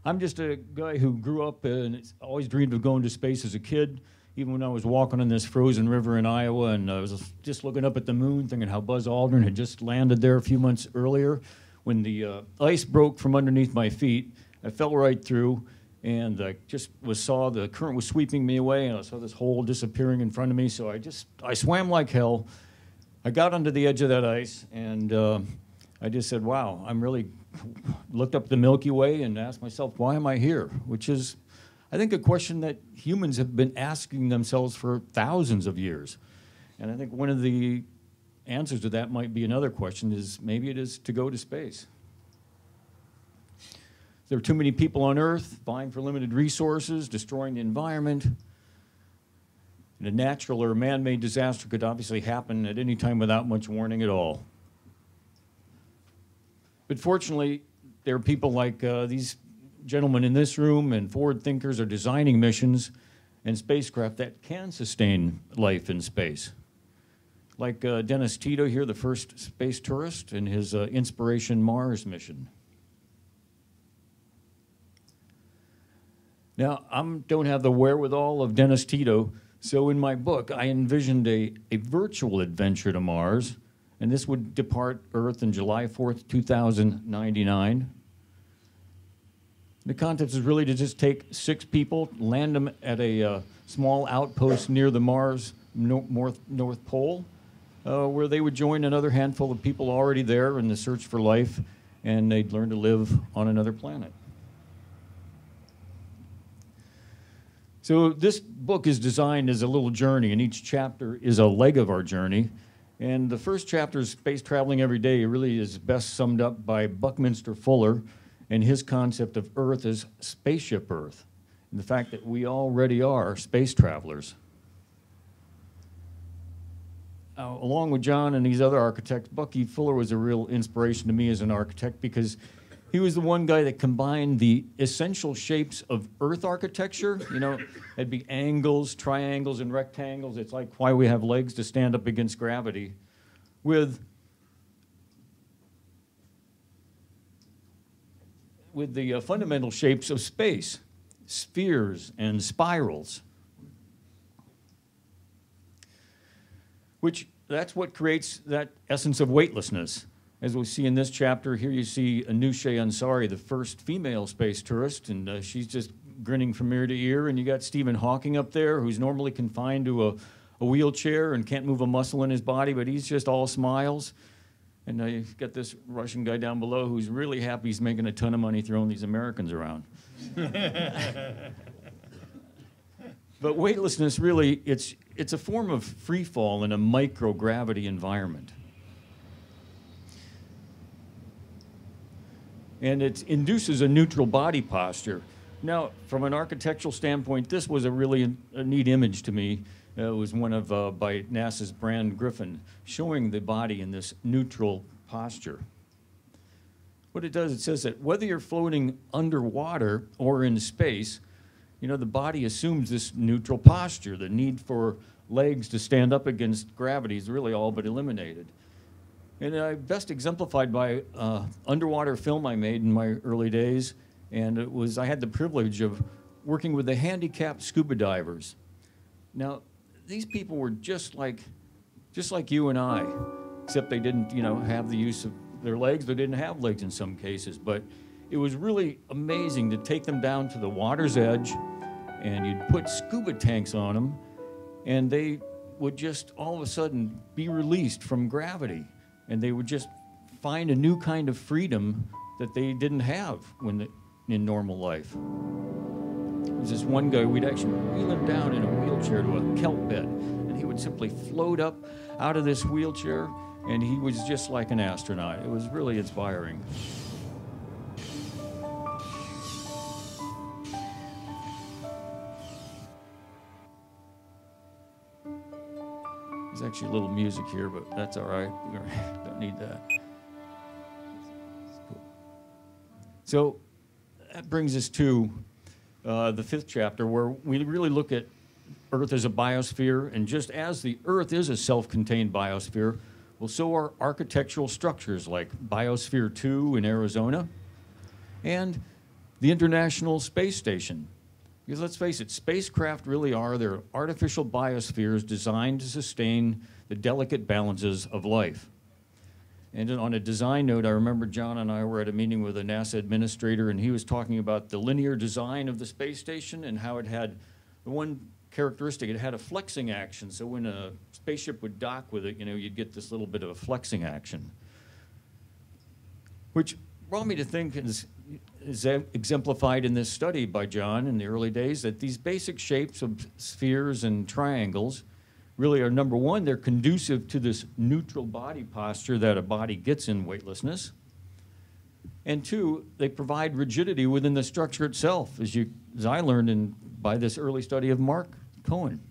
I'm just a guy who grew up and always dreamed of going to space as a kid, even when I was walking on this frozen river in Iowa, and I was just looking up at the moon, thinking how Buzz Aldrin had just landed there a few months earlier. When the ice broke from underneath my feet, I fell right through, and I just saw the current was sweeping me away, and I saw this hole disappearing in front of me, so I swam like hell. I got onto the edge of that ice, and I just said, wow, I'm really looked up the Milky Way and asked myself, why am I here? Which is, I think, a question that humans have been asking themselves for thousands of years. And I think one of the answers to that might be another question is maybe it is to go to space. There are too many people on Earth vying for limited resources, destroying the environment. And a natural or man-made disaster could obviously happen at any time without much warning at all. But fortunately, there are people like these gentlemen in this room and forward thinkers are designing missions and spacecraft that can sustain life in space. Like Dennis Tito here, the first space tourist in his Inspiration Mars mission. Now, I don't have the wherewithal of Dennis Tito, so in my book, I envisioned a virtual adventure to Mars and this would depart Earth on July 4th, 2099. The concept is really to just take 6 people, land them at a small outpost near the Mars North Pole, where they would join another handful of people already there in the search for life, and they'd learn to live on another planet. So this book is designed as a little journey, and each chapter is a leg of our journey. And the first chapter is Space Traveling Every Day. It really is best summed up by Buckminster Fuller and his concept of Earth as Spaceship Earth, and the fact that we already are space travelers. Along with John and these other architects, Bucky Fuller was a real inspiration to me as an architect because he was the one guy that combined the essential shapes of Earth architecture. You know, it'd be angles, triangles, and rectangles. It's like why we have legs to stand up against gravity, with the fundamental shapes of space, spheres and spirals, which that's what creates that essence of weightlessness. As we see in this chapter, here you see Anousheh Ansari, the first female space tourist, and she's just grinning from ear to ear. And you got Stephen Hawking up there, who's normally confined to a wheelchair and can't move a muscle in his body, but he's just all smiles. And you've got this Russian guy down below who's really happy he's making a ton of money throwing these Americans around. But weightlessness, really, it's a form of free fall in a microgravity environment. And it induces a neutral body posture. Now, from an architectural standpoint, this was a really neat image to me. It was one of, by NASA's Brand Griffin, showing the body in this neutral posture. What it does, it says that whether you're floating underwater or in space, you know, the body assumes this neutral posture. The need for legs to stand up against gravity is really all but eliminated. And best exemplified by underwater film I made in my early days, and it was, I had the privilege of working with the handicapped scuba divers. Now, these people were just like you and I, except they didn't, you know, have the use of their legs. They didn't have legs in some cases, but it was really amazing to take them down to the water's edge, and you'd put scuba tanks on them, and they would just all of a sudden be released from gravity, and they would just find a new kind of freedom that they didn't have in normal life. There was this one guy, we'd actually wheel him down in a wheelchair to a kelp bed, and he would simply float up out of this wheelchair, and he was just like an astronaut. It was really inspiring. There's actually a little music here, but that's all right. We don't need that. So that brings us to the 5th chapter, where we really look at Earth as a biosphere, and just as the Earth is a self-contained biosphere, well, so are architectural structures like Biosphere 2 in Arizona and the International Space Station. Because let's face it, spacecraft really are, they're artificial biospheres designed to sustain the delicate balances of life. And on a design note, I remember John and I were at a meeting with a NASA administrator, and he was talking about the linear design of the space station and how it had the one characteristic, it had a flexing action. So when a spaceship would dock with it, you know, you'd get this little bit of a flexing action. Which brought me to think, is exemplified in this study by John in the early days, that these basic shapes of spheres and triangles really are, number one, they're conducive to this neutral body posture that a body gets in weightlessness. And two, they provide rigidity within the structure itself, as I learned by this early study of Mark Cohen.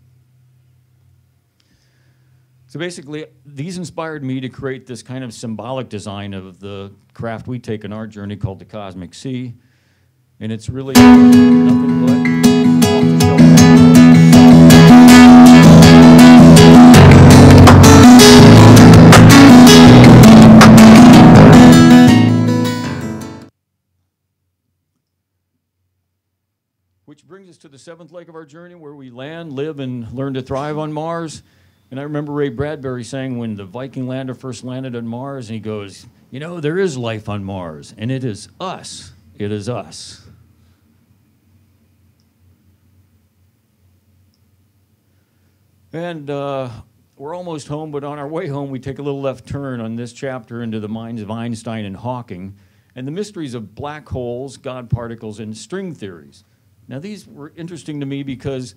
So basically, these inspired me to create this kind of symbolic design of the craft we take on our journey called the Cosmic Sea. And it's really nothing but off the shelf. Which brings us to the 7th leg of our journey, where we land, live, and learn to thrive on Mars. And I remember Ray Bradbury saying when the Viking lander first landed on Mars, and he goes, you know, there is life on Mars, and it is us. It is us. And we're almost home, but on our way home, we take a little left turn on this chapter into the minds of Einstein and Hawking, and the mysteries of black holes, God particles, and string theories. Now, these were interesting to me because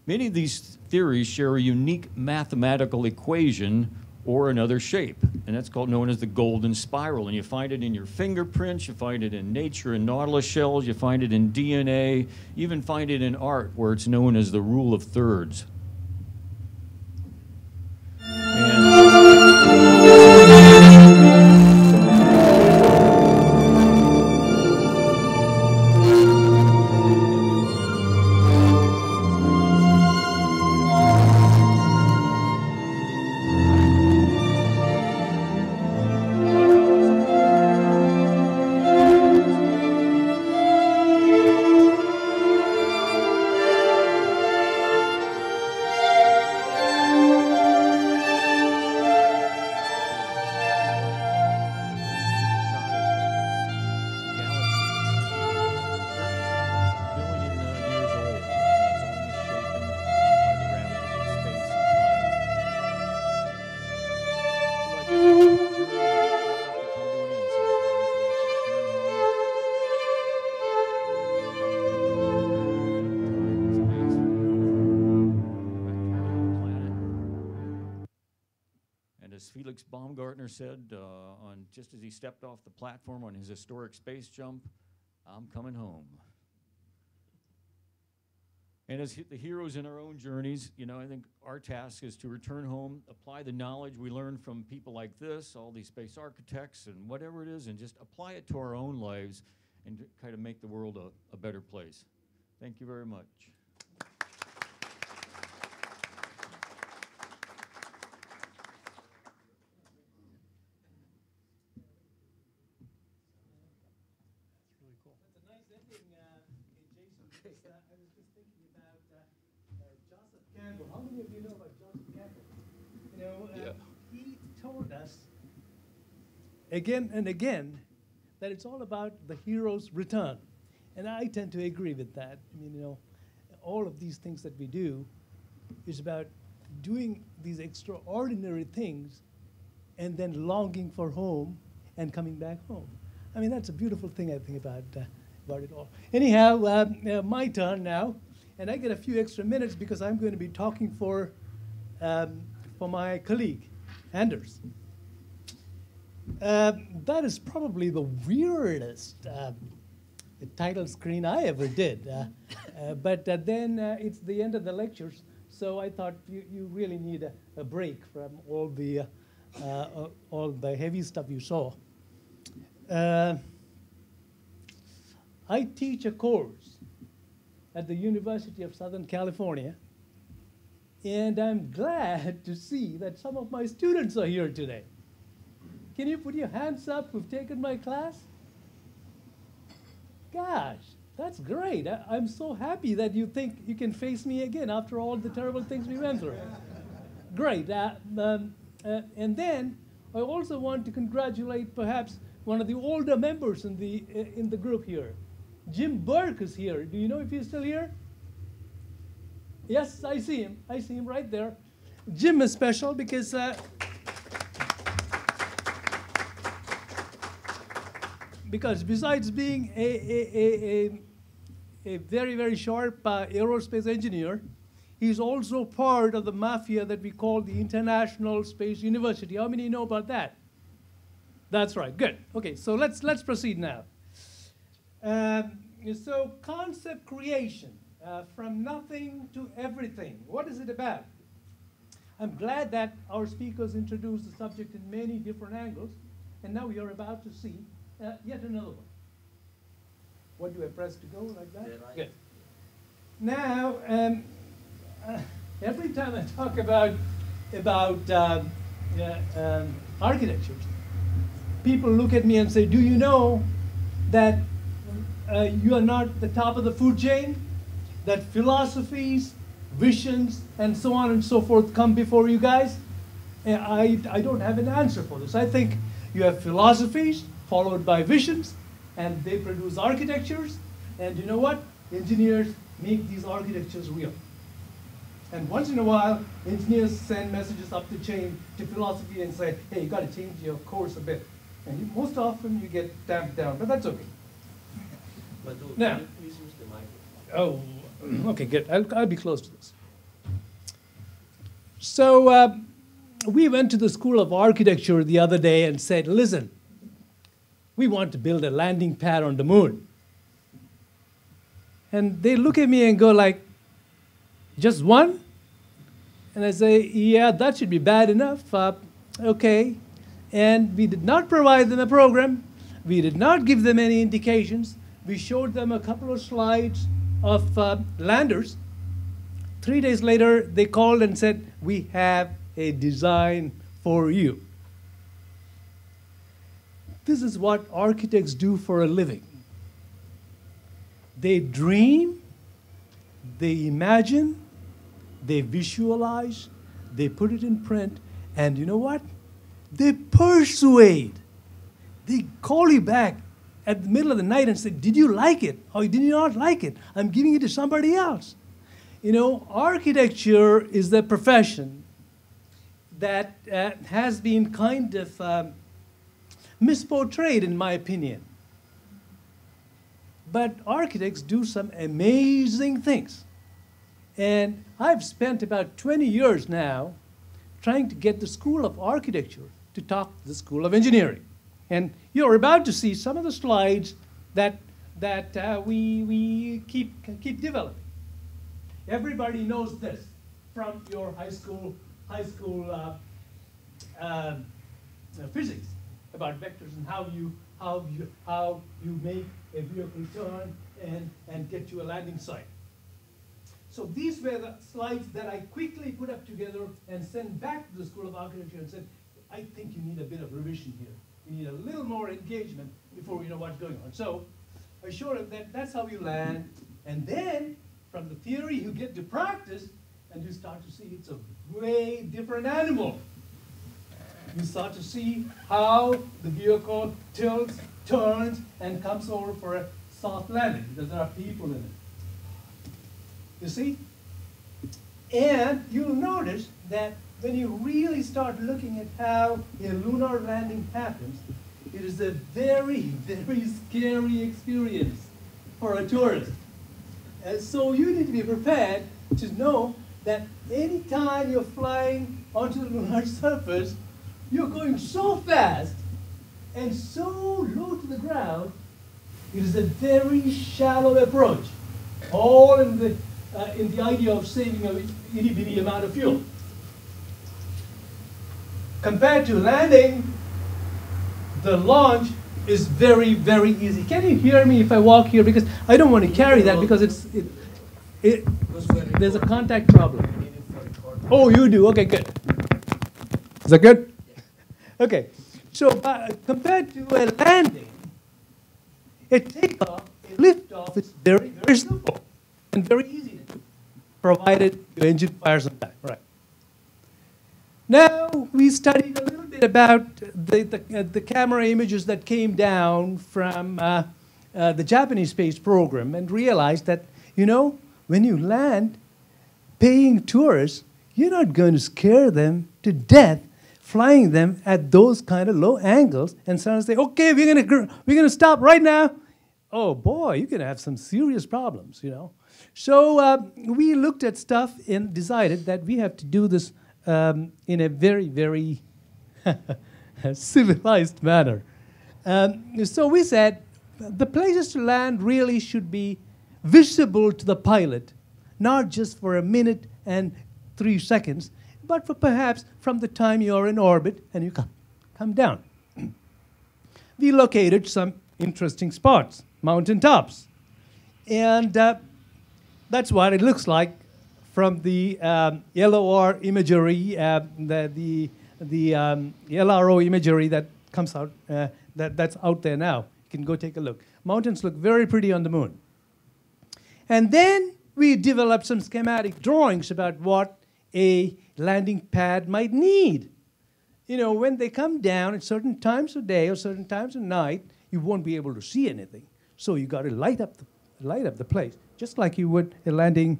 many of these theories share a unique mathematical equation or another shape, and that's known as the golden spiral. And you find it in your fingerprints, you find it in nature and nautilus shells, you find it in DNA, you even find it in art where it's known as the rule of thirds. Baumgartner said, just as he stepped off the platform on his historic space jump, I'm coming home. And as the heroes in our own journeys, you know, I think our task is to return home, apply the knowledge we learned from people like this, all these space architects and whatever it is, and just apply it to our own lives and kind of make the world a better place. Thank you very much. How many of you know about Joseph Campbell? You know, he told us again and again that it's all about the hero's return. And I tend to agree with that. I mean, you know, all of these things that we do is about doing these extraordinary things and then longing for home and coming back home. I mean, that's a beautiful thing, I think, about it all. Anyhow, my turn now. And I get a few extra minutes because I'm going to be talking for my colleague, Anders. That is probably the weirdest title screen I ever did. But then it's the end of the lectures, so I thought you really need a break from all the heavy stuff you saw. I teach a course at the University of Southern California, and I'm glad to see that some of my students are here today. Can you put your hands up who've taken my class? Gosh, that's great. I'm so happy that you think you can face me again after all the terrible things we went through. Great. And then I also want to congratulate perhaps one of the older members in the group here. Jim Burke is here. Do you know if he's still here? Yes, I see him. I see him right there. Jim is special because besides being a very, very sharp aerospace engineer, he's also part of the mafia that we call the International Space University. How many know about that? That's right. Good. Okay, so let's proceed now. So concept creation, from nothing to everything. What is it about? I'm glad that our speakers introduced the subject in many different angles, and now we are about to see yet another one. What do I press to go like that? Yeah, good. Now, every time I talk about architectures, people look at me and say, do you know that you are not the top of the food chain? That philosophies visions, and so on and so forth come before you guys? And I don't have an answer for this. I think you have philosophies followed by visions, and they produce architectures. And you know what? Engineers make these architectures real. And once in a while, engineers send messages up the chain to philosophy and say, hey, you got to change your course a bit. And most often you get damped down, but that's okay. Now, please use the microphone. oh, okay, good. I'll be close to this. So we went to the School of Architecture the other day and said, listen, we want to build a landing pad on the moon. And they look at me and go like, just one? And I say, yeah, that should be bad enough. Okay. And we did not provide them a program. We did not give them any indications. We showed them a couple of slides of landers. 3 days later, they called and said, we have a design for you. This is what architects do for a living. They dream, they imagine, they visualize, they put it in print, and you know what? They persuade. They call you back at the middle of the night and say, did you like it? Or did you not like it? I'm giving it to somebody else. You know, architecture is the profession that has been kind of misportrayed, in my opinion. But architects do some amazing things. And I've spent about 20 years now trying to get the School of Architecture to talk to the School of Engineering. And you're about to see some of the slides that we keep developing. Everybody knows this from your high school physics about vectors and how you make a vehicle turn and get to a landing site. So these were the slides that I quickly put up together and sent back to the School of Architecture and said, I think you need a bit of revision here. You need a little more engagement before we know what's going on. So I showed them that that's how you land. And then from the theory, you get to practice, and you start to see it's a way different animal. You start to see how the vehicle tilts, turns, and comes over for a soft landing because there are people in it. You see? And you'll notice that when you really start looking at how a lunar landing happens, it is a very, very scary experience for a tourist. And so you need to be prepared to know that anytime you're flying onto the lunar surface, you're going so fast and so low to the ground, it is a very shallow approach, all in the idea of saving a itty-bitty amount of fuel. Compared to landing, the launch is very, very easy. Can you hear me if I walk here? Because I don't want to carry that because there's a contact problem. Oh, you do? Okay, good. Is that good? Okay. So compared to a landing, a takeoff, a liftoff is very, very simple and very easy to do, provided your engine fires on time. Right. Now, we studied a little bit about the camera images that came down from the Japanese space program and realized that, you know, when you land, paying tourists, you're not going to scare them to death flying them at those kind of low angles and suddenly say, okay, we're gonna stop right now. Oh boy, you're gonna have some serious problems, you know. So we looked at stuff and decided that we have to do this in a very, very civilized manner. So we said the places to land really should be visible to the pilot, not just for a minute and 3 seconds, but for perhaps from the time you're in orbit and you come down. We located some interesting spots, mountain tops. And that's what it looks like from the LOR imagery, the LRO imagery that comes out, that's out there now. You can go take a look. Mountains look very pretty on the moon. And then we developed some schematic drawings about what a landing pad might need. You know, when they come down at certain times of day or certain times of night, you won't be able to see anything. So you got to light up the place, just like you would a landing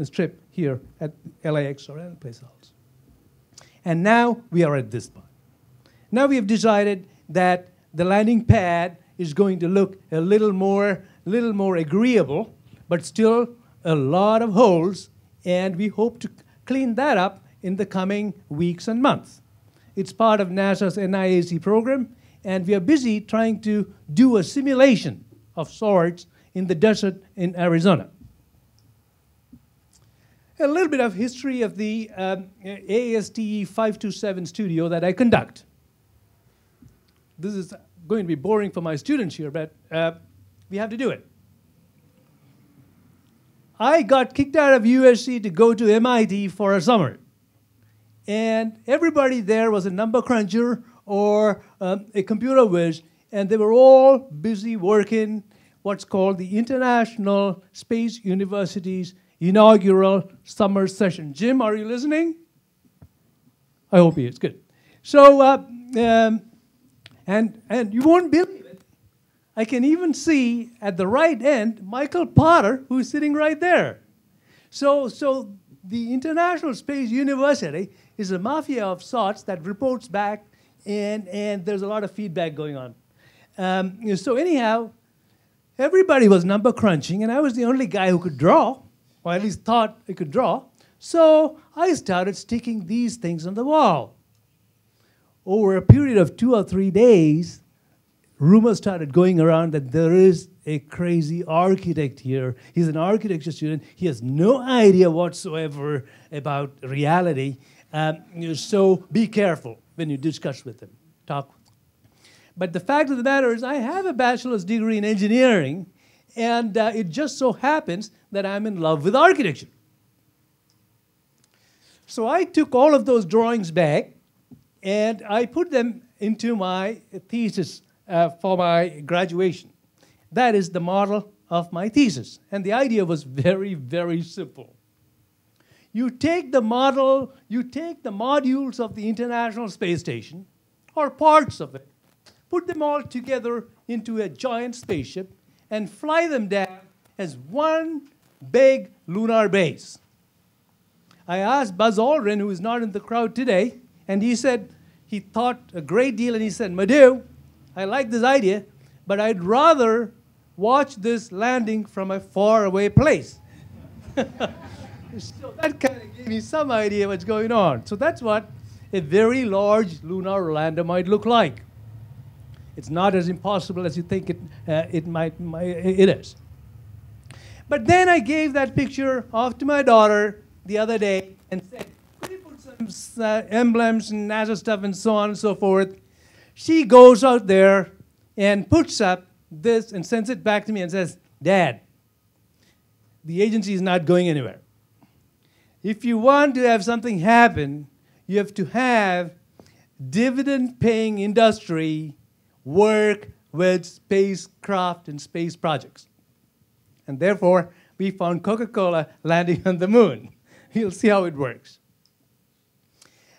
strip here at LAX or any place else. And now we are at this point. Now we have decided that the landing pad is going to look a little more agreeable, but still a lot of holes, and we hope to clean that up in the coming weeks and months. It's part of NASA's NIAC program, and we are busy trying to do a simulation of sorts in the desert in Arizona. A little bit of history of the ASTE 527 studio that I conduct. This is going to be boring for my students here, but we have to do it. I got kicked out of USC to go to MIT for a summer. And everybody there was a number cruncher or a computer whiz, and they were all busy working what's called the International Space University's inaugural summer session. Jim, are you listening? I hope he is. Good. So, and you won't believe it. I can even see at the right end Michael Potter, who's sitting right there. So the International Space University is a mafia of sorts that reports back, and there's a lot of feedback going on. So anyhow, everybody was number crunching, and I was the only guy who could draw, or at least thought I could draw. So I started sticking these things on the wall. Over a period of 2 or 3 days, rumors started going around that there is a crazy architect here. He's an architecture student. He has no idea whatsoever about reality. So be careful when you discuss with him, talk with him. But the fact of the matter is I have a bachelor's degree in engineering, and it just so happens that I'm in love with architecture. So I took all of those drawings back, and I put them into my thesis for my graduation. That is the model of my thesis. And the idea was very, very simple. You take the model, you take the modules of the International Space Station, or parts of it, put them all together into a giant spaceship, and fly them down as one big lunar base. I asked Buzz Aldrin, who is not in the crowd today, and he said he thought a great deal, and he said, Madhu, I like this idea, but I'd rather watch this landing from a faraway place. So that kind of gave me some idea what's going on. So that's what a very large lunar lander might look like. It's not as impossible as you think it is. But then I gave that picture off to my daughter the other day and said, could you put some emblems and NASA stuff and so on and so forth? She goes out there and puts up this and sends it back to me and says, Dad, the agency is not going anywhere. If you want to have something happen, you have to have dividend-paying industry work with spacecraft and space projects. And therefore, we found Coca-Cola landing on the moon. You'll see how it works.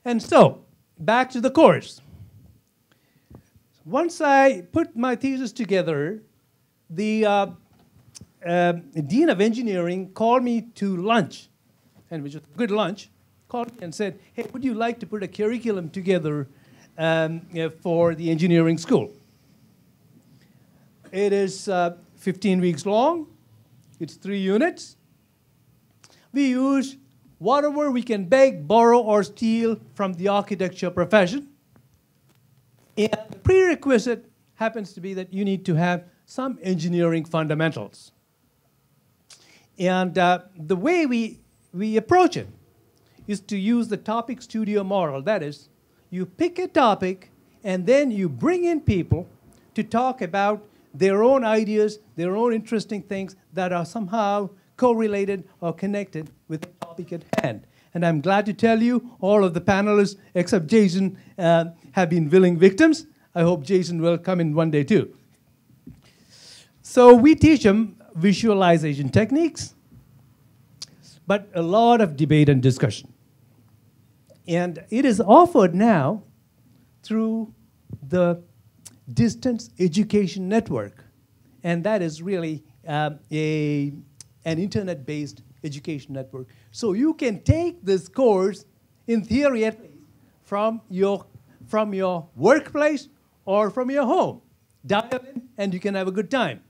And so, back to the course. Once I put my thesis together, the Dean of Engineering called me to lunch, and which was a good lunch, called me and said, hey, would you like to put a curriculum together for the engineering school? It is 15 weeks long. It's 3 units. We use whatever we can beg, borrow, or steal from the architecture profession. And the prerequisite happens to be that you need to have some engineering fundamentals. And the way we approach it is to use the topic studio model. That is, you pick a topic, and then you bring in people to talk about their own ideas, their own interesting things that are somehow correlated or connected with the topic at hand. And I'm glad to tell you, all of the panelists, except Jason, have been willing victims. I hope Jason will come in one day too. So we teach them visualization techniques, but a lot of debate and discussion. And it is offered now through the Distance Education Network. And that is really an internet-based education network. So you can take this course, in theory at least, from your workplace or from your home. Dial in and you can have a good time.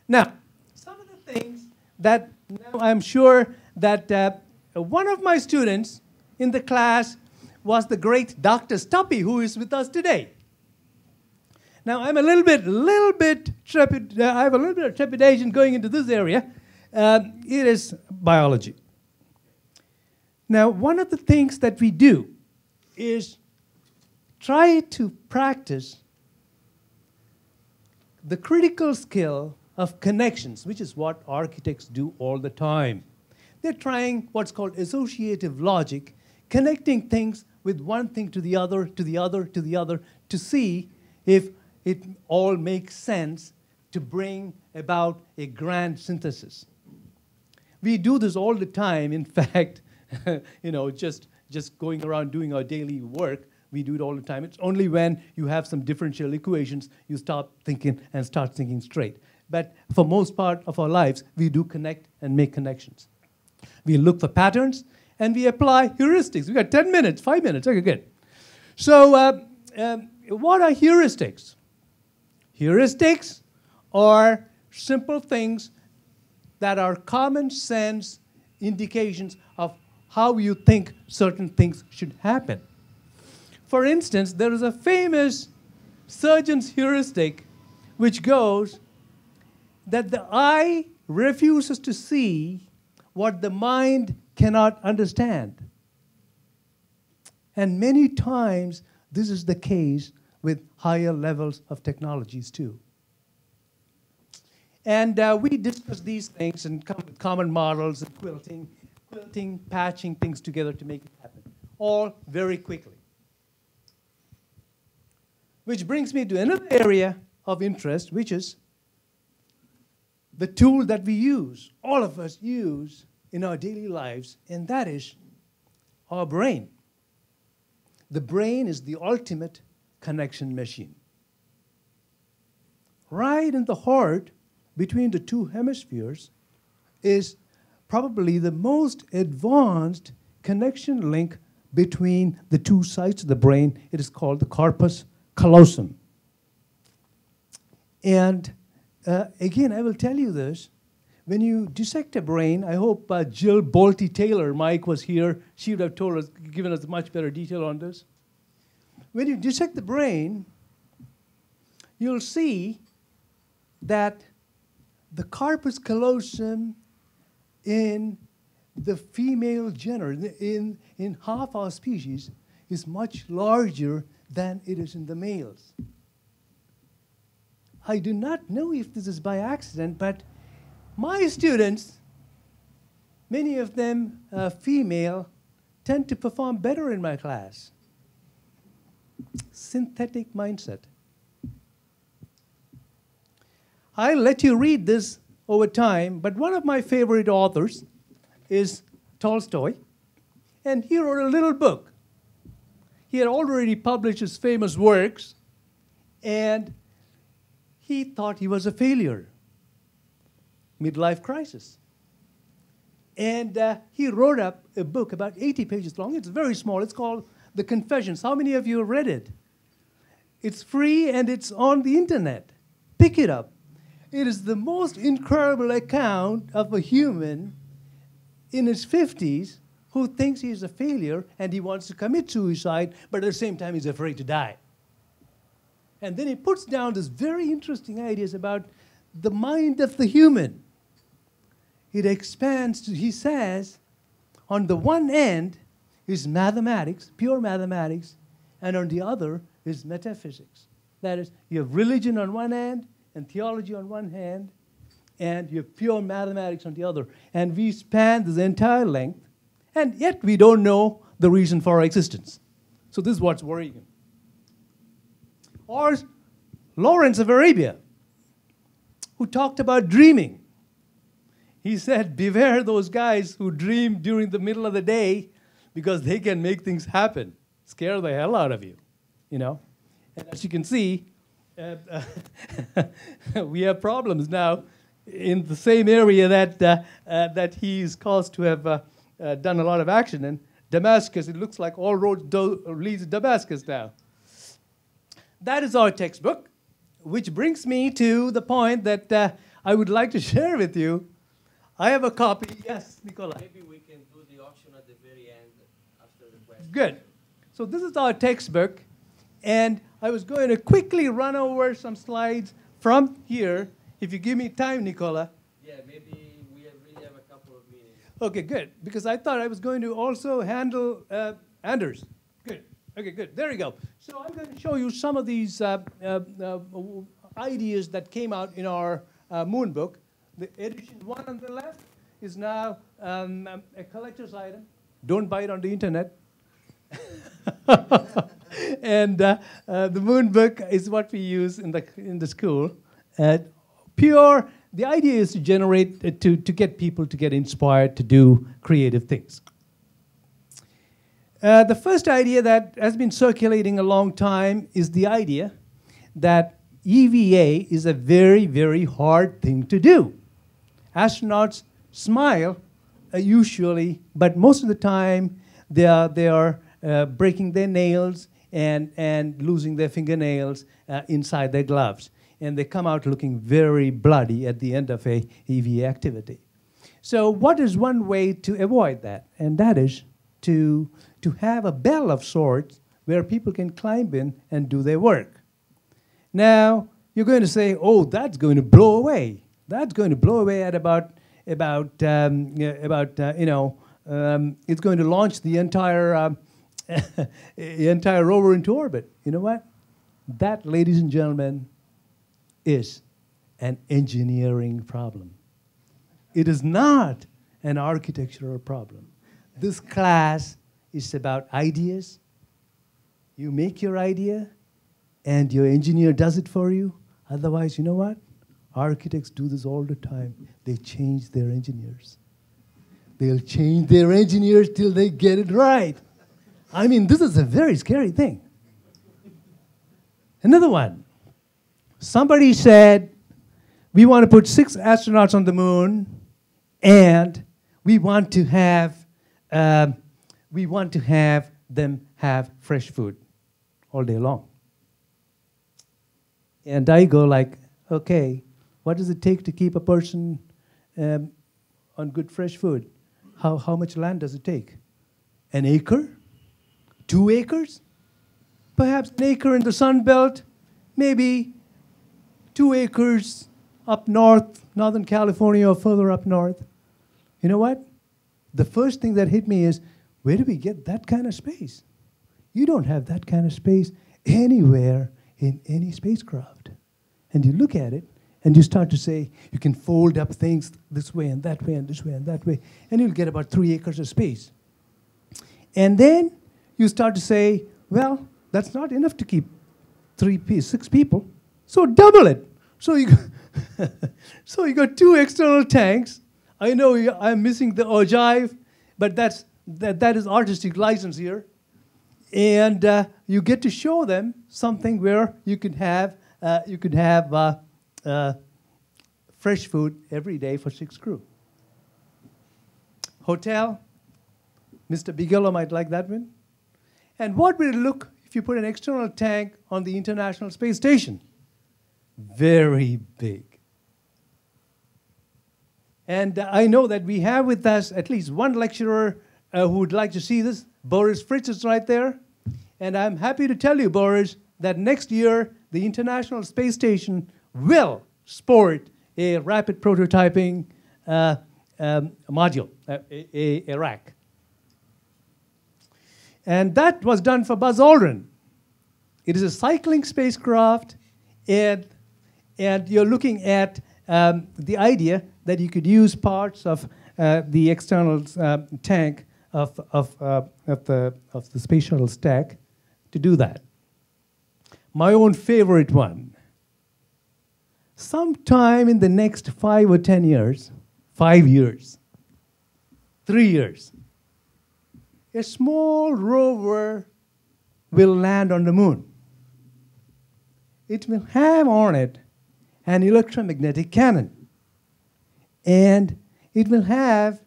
Now, some of the things that now I'm sure that one of my students in the class was the great Dr. Stuppy, who is with us today. Now, I'm a little bit I have a little bit of trepidation going into this area. It is biology. Now, one of the things that we do is try to practice the critical skill of connections, which is what architects do all the time. They're trying what's called associative logic, connecting things with one thing to the other, to the other, to the other, to see if it all makes sense to bring about a grand synthesis. We do this all the time. In fact, just going around doing our daily work, we do it all the time. It's only when you have some differential equations you stop thinking and start thinking straight. But for most part of our lives, we do connect and make connections. We look for patterns, and we apply heuristics. We got 10 minutes, 5 minutes, okay, good. So what are heuristics? Heuristics are simple things that are common sense indications of how you think certain things should happen. For instance, there is a famous surgeon's heuristic which goes that the eye refuses to see what the mind cannot understand. And many times, this is the case with higher levels of technologies too. And we discuss these things and come with common models and quilting, patching things together to make it happen, all very quickly. Which brings me to another area of interest, which is the tool that we use, all of us use in our daily lives, and that is our brain. The brain is the ultimate connection machine. Right in the heart, between the two hemispheres, is probably the most advanced connection link between the two sides of the brain. It is called the corpus callosum. And again, I will tell you this. When you dissect a brain, I hope Jill Bolte-Taylor, Mike, was here. She would have told us, given us much better detail on this. When you dissect the brain, you'll see that the corpus callosum in the female gender, in half our species, is much larger than it is in the males. I do not know if this is by accident, but my students, many of them female, tend to perform better in my class. Synthetic mindset. I'll let you read this over time, but one of my favorite authors is Tolstoy, and he wrote a little book. He had already published his famous works, and he thought he was a failure. Midlife crisis. And he wrote up a book about 80 pages long. It's very small. It's called The Confessions. How many of you have read it? It's free and it's on the internet. Pick it up. It is the most incredible account of a human in his 50s who thinks he's a failure and he wants to commit suicide, but at the same time he's afraid to die. And then he puts down these very interesting ideas about the mind of the human. It expands to, he says, on the one end is mathematics, pure mathematics, and on the other is metaphysics. That is, you have religion on one hand and theology on one hand, and you have pure mathematics on the other. And we span this entire length, and yet we don't know the reason for our existence. So this is what's worrying him. Or Lawrence of Arabia, who talked about dreaming. he said, beware those guys who dream during the middle of the day because they can make things happen, scare the hell out of you, you know. And as you can see, we have problems now in the same area that he's caused to have done a lot of action in. Damascus, it looks like all roads lead to Damascus now. That is our textbook, which brings me to the point that I would like to share with you. I have a copy. Yes, Nicola. Maybe we can do the auction at the very end after the question. Good. So this is our textbook, and I was going to quickly run over some slides from here. If you give me time, Nicola. Yeah, maybe we really have a couple of minutes. Okay, good. Because I thought I was going to also handle Anders. Good. Okay, good. There you go. So I'm going to show you some of these ideas that came out in our Moon book. The edition 1 on the left is now a collector's item. Don't buy it on the internet. And the Moon book is what we use in the school. The idea is to generate, to get people to get inspired to do creative things. The first idea that has been circulating a long time is the idea that EVA is a very, very hard thing to do. Astronauts smile usually, but most of the time they are breaking their nails and losing their fingernails inside their gloves. And they come out looking very bloody at the end of a EVA activity. So what is one way to avoid that? And that is to have a bell of sorts where people can climb in and do their work. Now, you're going to say, oh, that's going to blow away. That's going to blow away at it's going to launch the entire rover into orbit. You know what? That, ladies and gentlemen, is an engineering problem. It is not an architectural problem. This class is about ideas. You make your idea, and your engineer does it for you. Otherwise, you know what? Architects do this all the time. They change their engineers. They'll change their engineers till they get it right. I mean, this is a very scary thing. Another one. Somebody said, we want to put 6 astronauts on the moon, and we want to have them have fresh food all day long. And I go like, okay, what does it take to keep a person on good fresh food? How much land does it take? An acre? 2 acres? Perhaps an acre in the Sun Belt, maybe 2 acres up north, Northern California or further up north. You know what? The first thing that hit me is, where do we get that kind of space? You don't have that kind of space anywhere in any spacecraft. And you look at it, and you start to say, you can fold up things this way and that way and this way and that way, and you'll get about 3 acres of space. And then you start to say, well, that's not enough to keep 6 people, so double it. So you so you got 2 external tanks. I know I'm missing the ogive, but that is artistic license here. And you get to show them something where you could have fresh food every day for 6 crew. Hotel, Mr. Bigelow might like that one. And what will it look if you put an external tank on the International Space Station? Very big. And I know that we have with us at least one lecturer who would like to see this. Boris Fritz is right there. And I'm happy to tell you, Boris, that next year the International Space Station will sport a rapid prototyping module, a rack. And that was done for Buzz Aldrin. It is a cycling spacecraft, and you're looking at the idea that you could use parts of the external tank of the space shuttle stack to do that. My own favorite one. Sometime in the next 5 or 10 years, 5 years, 3 years. A small rover will land on the moon. It will have on it an electromagnetic cannon. And it will have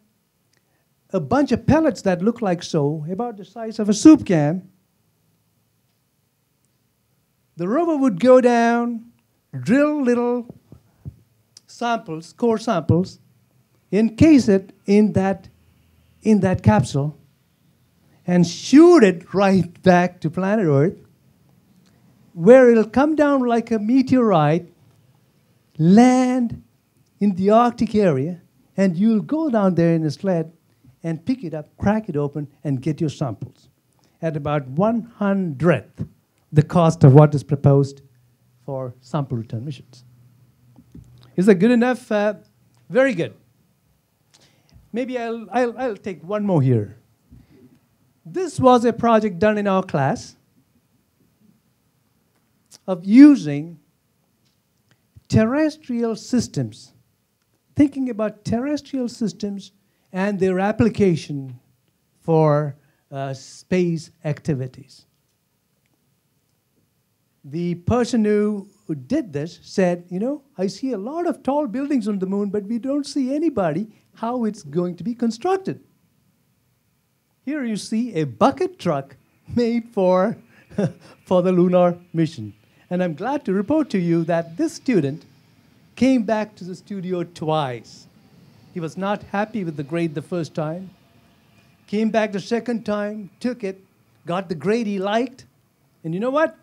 a bunch of pellets that look like so, about the size of a soup can. The rover would go down, drill little samples, core samples, encase it in that capsule, and shoot it right back to planet Earth, where it'll come down like a meteorite, land in the Arctic area, and you'll go down there in a sled and pick it up, crack it open, and get your samples at about 1/100th the cost of what is proposed for sample return missions. Is that good enough? Very good. Maybe I'll take one more here. This was a project done in our class of using terrestrial systems, thinking about terrestrial systems and their application for space activities. The person who did this said, you know, I see a lot of tall buildings on the moon, but we don't see anybody how it's going to be constructed. Here you see a bucket truck made for, for the lunar mission. And I'm glad to report to you that this student came back to the studio twice. He was not happy with the grade the first time, came back the second time, took it, got the grade he liked, and you know what?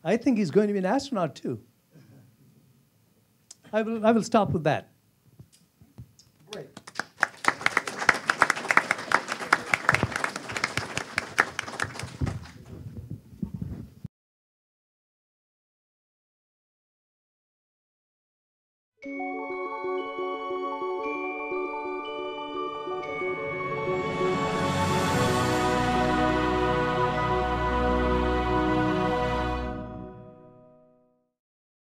I think he's going to be an astronaut too. I will stop with that. Great.